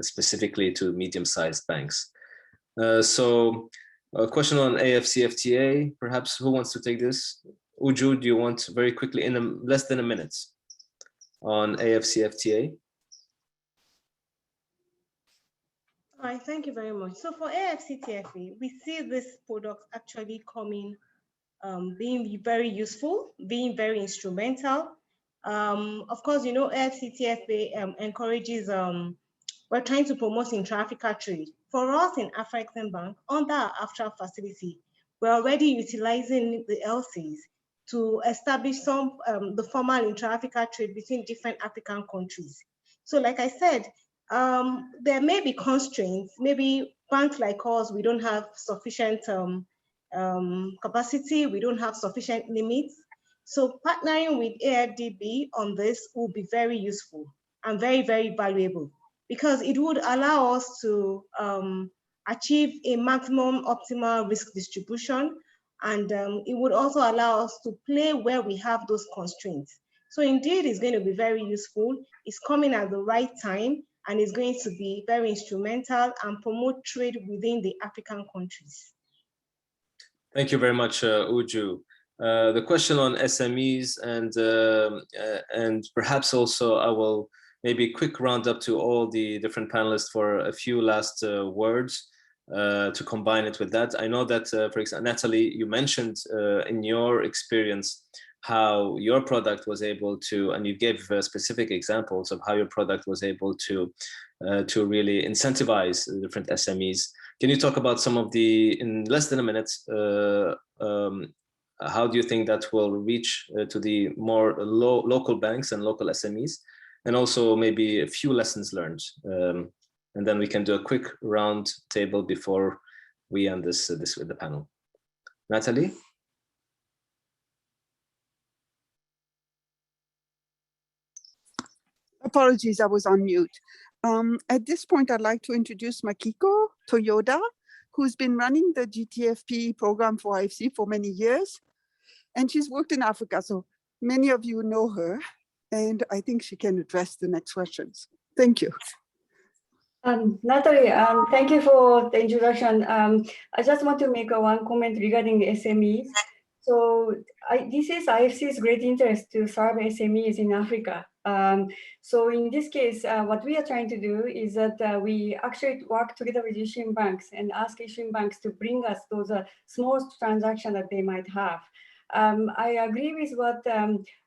[SPEAKER 2] specifically to medium-sized banks. So a question on AFCFTA, perhaps who wants to take this? Uju, do you want very quickly, in less than a minute, on AFCFTA?
[SPEAKER 6] All right, thank you very much. So for AFCTFA, we see this product actually coming, being very useful, being very instrumental. Of course, AFCTFA encourages, we're trying to promote intra-Africa trade. For us in Afrexim Bank, under our AFTRA facility, we're already utilizing the LCs to establish the formal intra-Africa trade between different African countries. So like I said, there may be constraints. Maybe banks like us, we don't have sufficient capacity, we don't have sufficient limits. So partnering with AfDB on this will be very useful and very, very valuable, because it would allow us to achieve a maximum optimal risk distribution, and it would also allow us to play where we have those constraints. So indeed, it's going to be very useful. It's coming at the right time, and is going to be very instrumental and promote trade within the African countries.
[SPEAKER 2] Thank you very much, Uju. The question on SMEs and perhaps also I will maybe quick round up to all the different panelists for a few last words to combine it with that. I know that, for example, Natalie, you mentioned in your experience how your product was able to, and you gave specific examples of how your product was able to really incentivize the different SMEs. Can you talk about some of the, in less than a minute, how do you think that will reach to the more local banks and local SMEs, and also maybe a few lessons learned? And then we can do a quick round table before we end this with the panel. Natalie?
[SPEAKER 5] Apologies, I was on mute. At this point, I'd like to introduce Makiko Toyoda, who's been running the GTFP program for IFC for many years. And she's worked in Africa, so many of you know her. And I think she can address the next questions. Thank you.
[SPEAKER 11] Natalie, thank you for the introduction. I just want to make one comment regarding SMEs. So this is IFC's great interest to serve SMEs in Africa. So in this case, what we are trying to do is that we actually work together with issuing banks and ask issuing banks to bring us those small transactions that they might have. I agree with what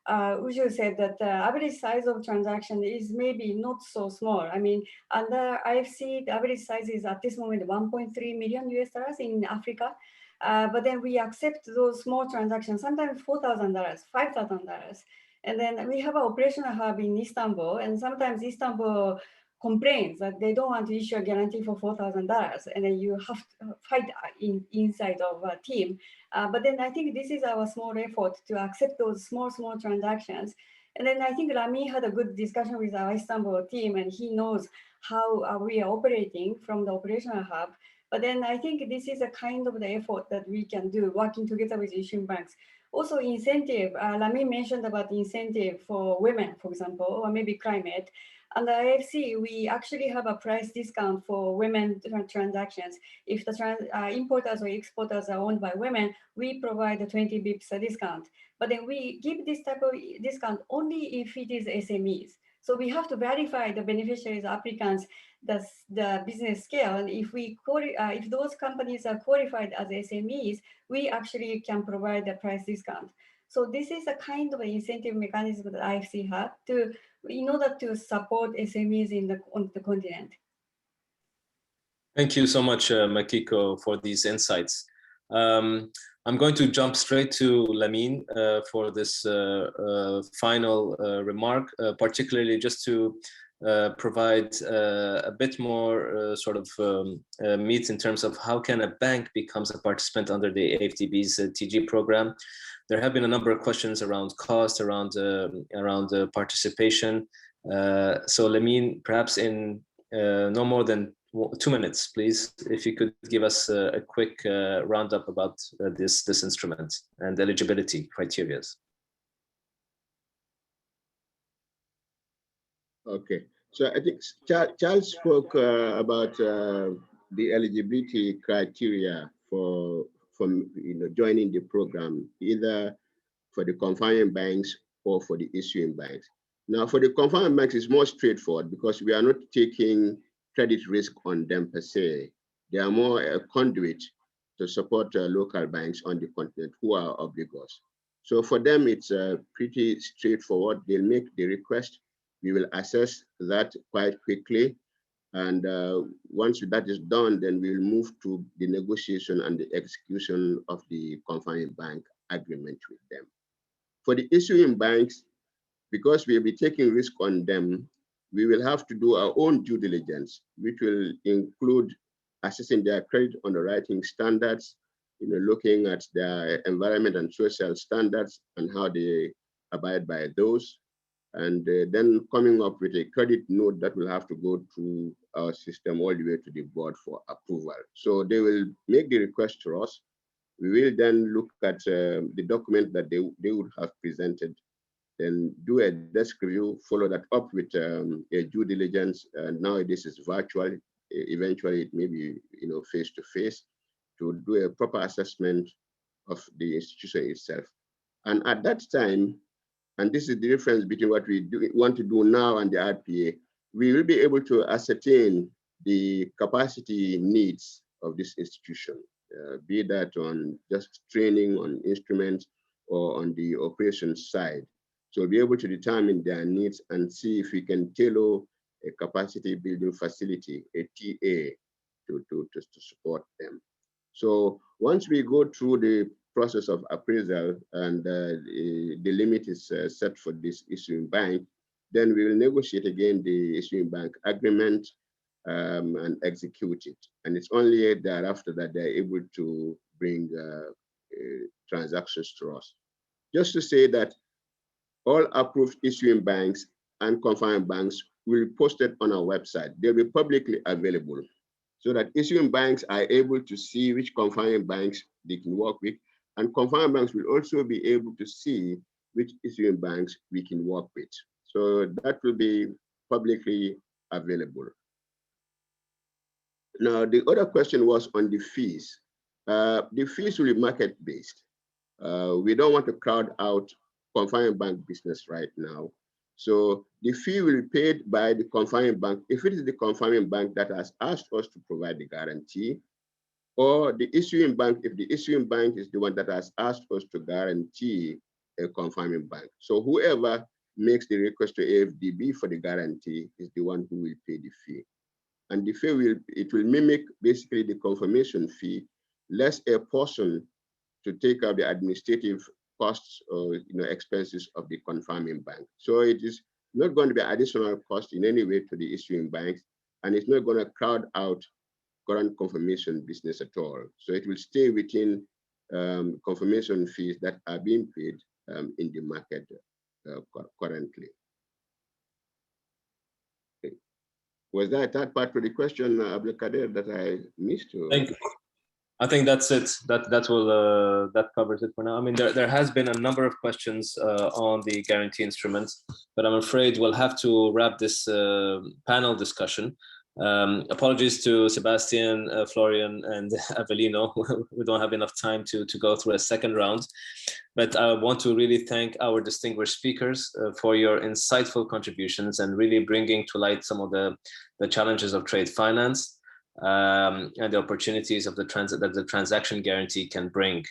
[SPEAKER 11] Uju said, that the average size of transaction is maybe not so small. I mean, under IFC, the average size is at this moment $1.3 million US in Africa. But then we accept those small transactions, sometimes $4,000, $5,000. And then we have an operational hub in Istanbul, and sometimes Istanbul complains that they don't want to issue a guarantee for $4,000, and then you have to fight inside of a team. But then I think this is our small effort to accept those small transactions. And then I think Rami had a good discussion with our Istanbul team, and he knows how we are operating from the operational hub. But then I think this is a kind of the effort that we can do working together with issuing banks. Also incentive, Rami mentioned about incentive for women, for example, or maybe climate. Under IFC, we actually have a price discount for women transactions. If the importers or exporters are owned by women, we provide a 20 bips discount. But then we give this type of discount only if it is SMEs. So we have to verify the beneficiaries, applicants, the business scale. And if those companies are qualified as SMEs, we actually can provide a price discount. So this is a kind of an incentive mechanism that IFC have in order to support SMEs on the continent.
[SPEAKER 2] Thank you so much, Makiko, for these insights. I'm going to jump straight to Lamine for this final remark, particularly just to provide a bit more meat in terms of how can a bank becomes a participant under the AfDB's TG program. There have been a number of questions around cost, around participation. So Lamine, perhaps in no more than 2 minutes, please, if you could give us a quick roundup about this instrument and eligibility criteria.
[SPEAKER 10] Okay, so I think Charles spoke about the eligibility criteria for joining the program, either for the confining banks or for the issuing banks. Now, for the confining banks, it's more straightforward because we are not taking credit risk on them per se. They are more a conduit to support local banks on the continent who are obligors. So for them, it's pretty straightforward. They'll make the request. We will assess that quite quickly. And once that is done, then we'll move to the negotiation and the execution of the confining bank agreement with them. For the issuing banks, because we'll be taking risk on them, we will have to do our own due diligence, which will include assessing their credit underwriting standards, looking at their environment and social standards and how they abide by those. And then coming up with a credit note that will have to go through our system all the way to the board for approval. So they will make the request to us. We will then look at the document that they would have presented, then do a desk review, follow that up with a due diligence. Now this is virtual. Eventually it may be face-to-face to do a proper assessment of the institution itself. And at that time, and this is the difference between what we want to do now and the RPA, we will be able to ascertain the capacity needs of this institution, be that on just training on instruments or on the operations side. So we'll be able to determine their needs and see if we can tailor a capacity building facility, a TA, to support them. So once we go through the process of appraisal and the limit is set for this issuing bank, then we will negotiate again the issuing bank agreement and execute it. And it's only thereafter that they're able to bring transactions to us. Just to say that all approved issuing banks and confining banks will be posted on our website. They'll be publicly available so that issuing banks are able to see which confining banks they can work with, and confining banks will also be able to see which issuing banks we can work with. So that will be publicly available. Now, the other question was on the fees. The fees will be market-based. We don't want to crowd out confining bank business right now. So the fee will be paid by the confining bank if it is the confining bank that has asked us to provide the guarantee, or the issuing bank if the issuing bank is the one that has asked us to guarantee a confining bank. So whoever makes the request to AfDB for the guarantee is the one who will pay the fee. And the fee will mimic basically the confirmation fee, less a portion to take out the administrative costs or expenses of the confirming bank. So it is not going to be additional cost in any way to the issuing banks, and it's not going to crowd out current confirmation business at all. So it will stay within confirmation fees that are being paid in the market currently. Okay. Was that part of the question, Abdelkader, that I missed? Or?
[SPEAKER 2] Thank you. I think that's it. That covers it for now. I mean, there has been a number of questions on the guarantee instruments, but I'm afraid we'll have to wrap this panel discussion. Apologies to Sebastian, Florian, and Avelino. We don't have enough time to go through a second round, but I want to really thank our distinguished speakers for your insightful contributions and really bringing to light some of the challenges of trade finance. And the opportunities of that the transaction guarantee can bring.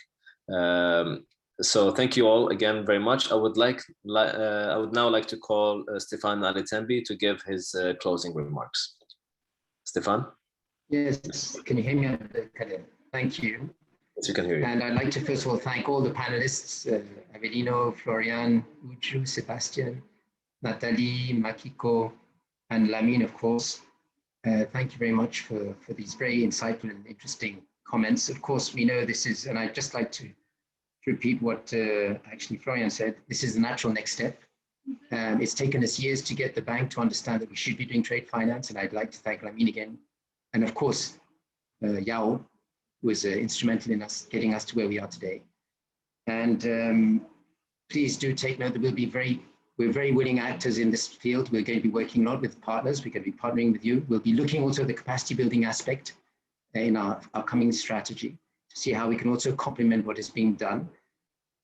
[SPEAKER 2] So thank you all again very much. I would now like to call Stefan Alitembi to give his closing remarks. Stefan?
[SPEAKER 1] Yes, can you hear me? Thank you.
[SPEAKER 2] Yes, you can hear you.
[SPEAKER 1] And I'd like to first of all thank all the panelists, Avelino, Florian, Uju, Sebastian, Nathalie, Makiko, And Lamine, of course, thank you very much for these very insightful and interesting comments. Of course, we know this is, and I'd just like to repeat what actually Florian said, this is the natural next step. It's taken us years to get the bank to understand that we should be doing trade finance, and I'd like to thank Lamine again. And of course, Yao was instrumental in us getting us to where we are today. And please do take note that we're very willing actors in this field. We're going to be working a lot with partners. We're going to be partnering with you. We'll be looking also at the capacity building aspect in our upcoming strategy to see how we can also complement what is being done.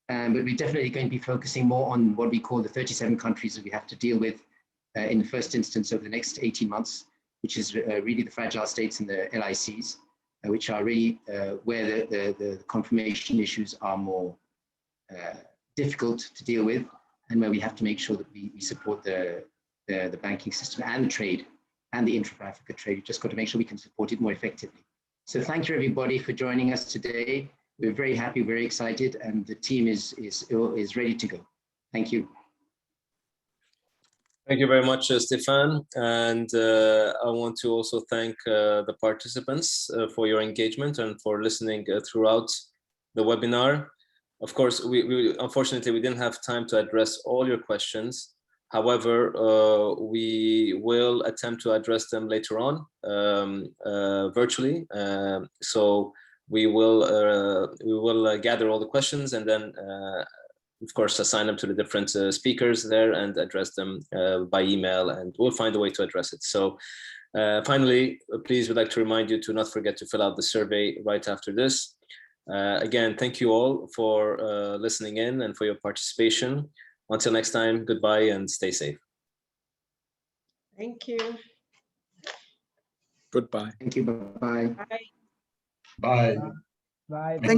[SPEAKER 1] But we're definitely going to be focusing more on what we call the 37 countries that we have to deal with in the first instance over the next 18 months, which is really the fragile states and the LICs, which are really where the confirmation issues are more difficult to deal with, and where we have to make sure that we support the banking system and the trade and the intra-Africa trade. We've just got to make sure we can support it more effectively. So thank you everybody for joining us today. We're very happy, very excited, and the team is ready to go. Thank you.
[SPEAKER 2] Thank you very much, Stefan. And I want to also thank the participants for your engagement and for listening throughout the webinar. Of course, we unfortunately, we didn't have time to address all your questions. However, we will attempt to address them later on virtually. So we will gather all the questions and then of course, assign them to the different speakers there and address them by email, and we'll find a way to address it. So finally, please, we'd like to remind you to not forget to fill out the survey right after this. Again, thank you all for listening in and for your participation. Until next time, goodbye and stay safe.
[SPEAKER 6] Thank you.
[SPEAKER 7] Goodbye.
[SPEAKER 1] Thank you. Bye-bye.
[SPEAKER 6] Bye.
[SPEAKER 9] Bye.
[SPEAKER 4] Bye.
[SPEAKER 5] Thank you.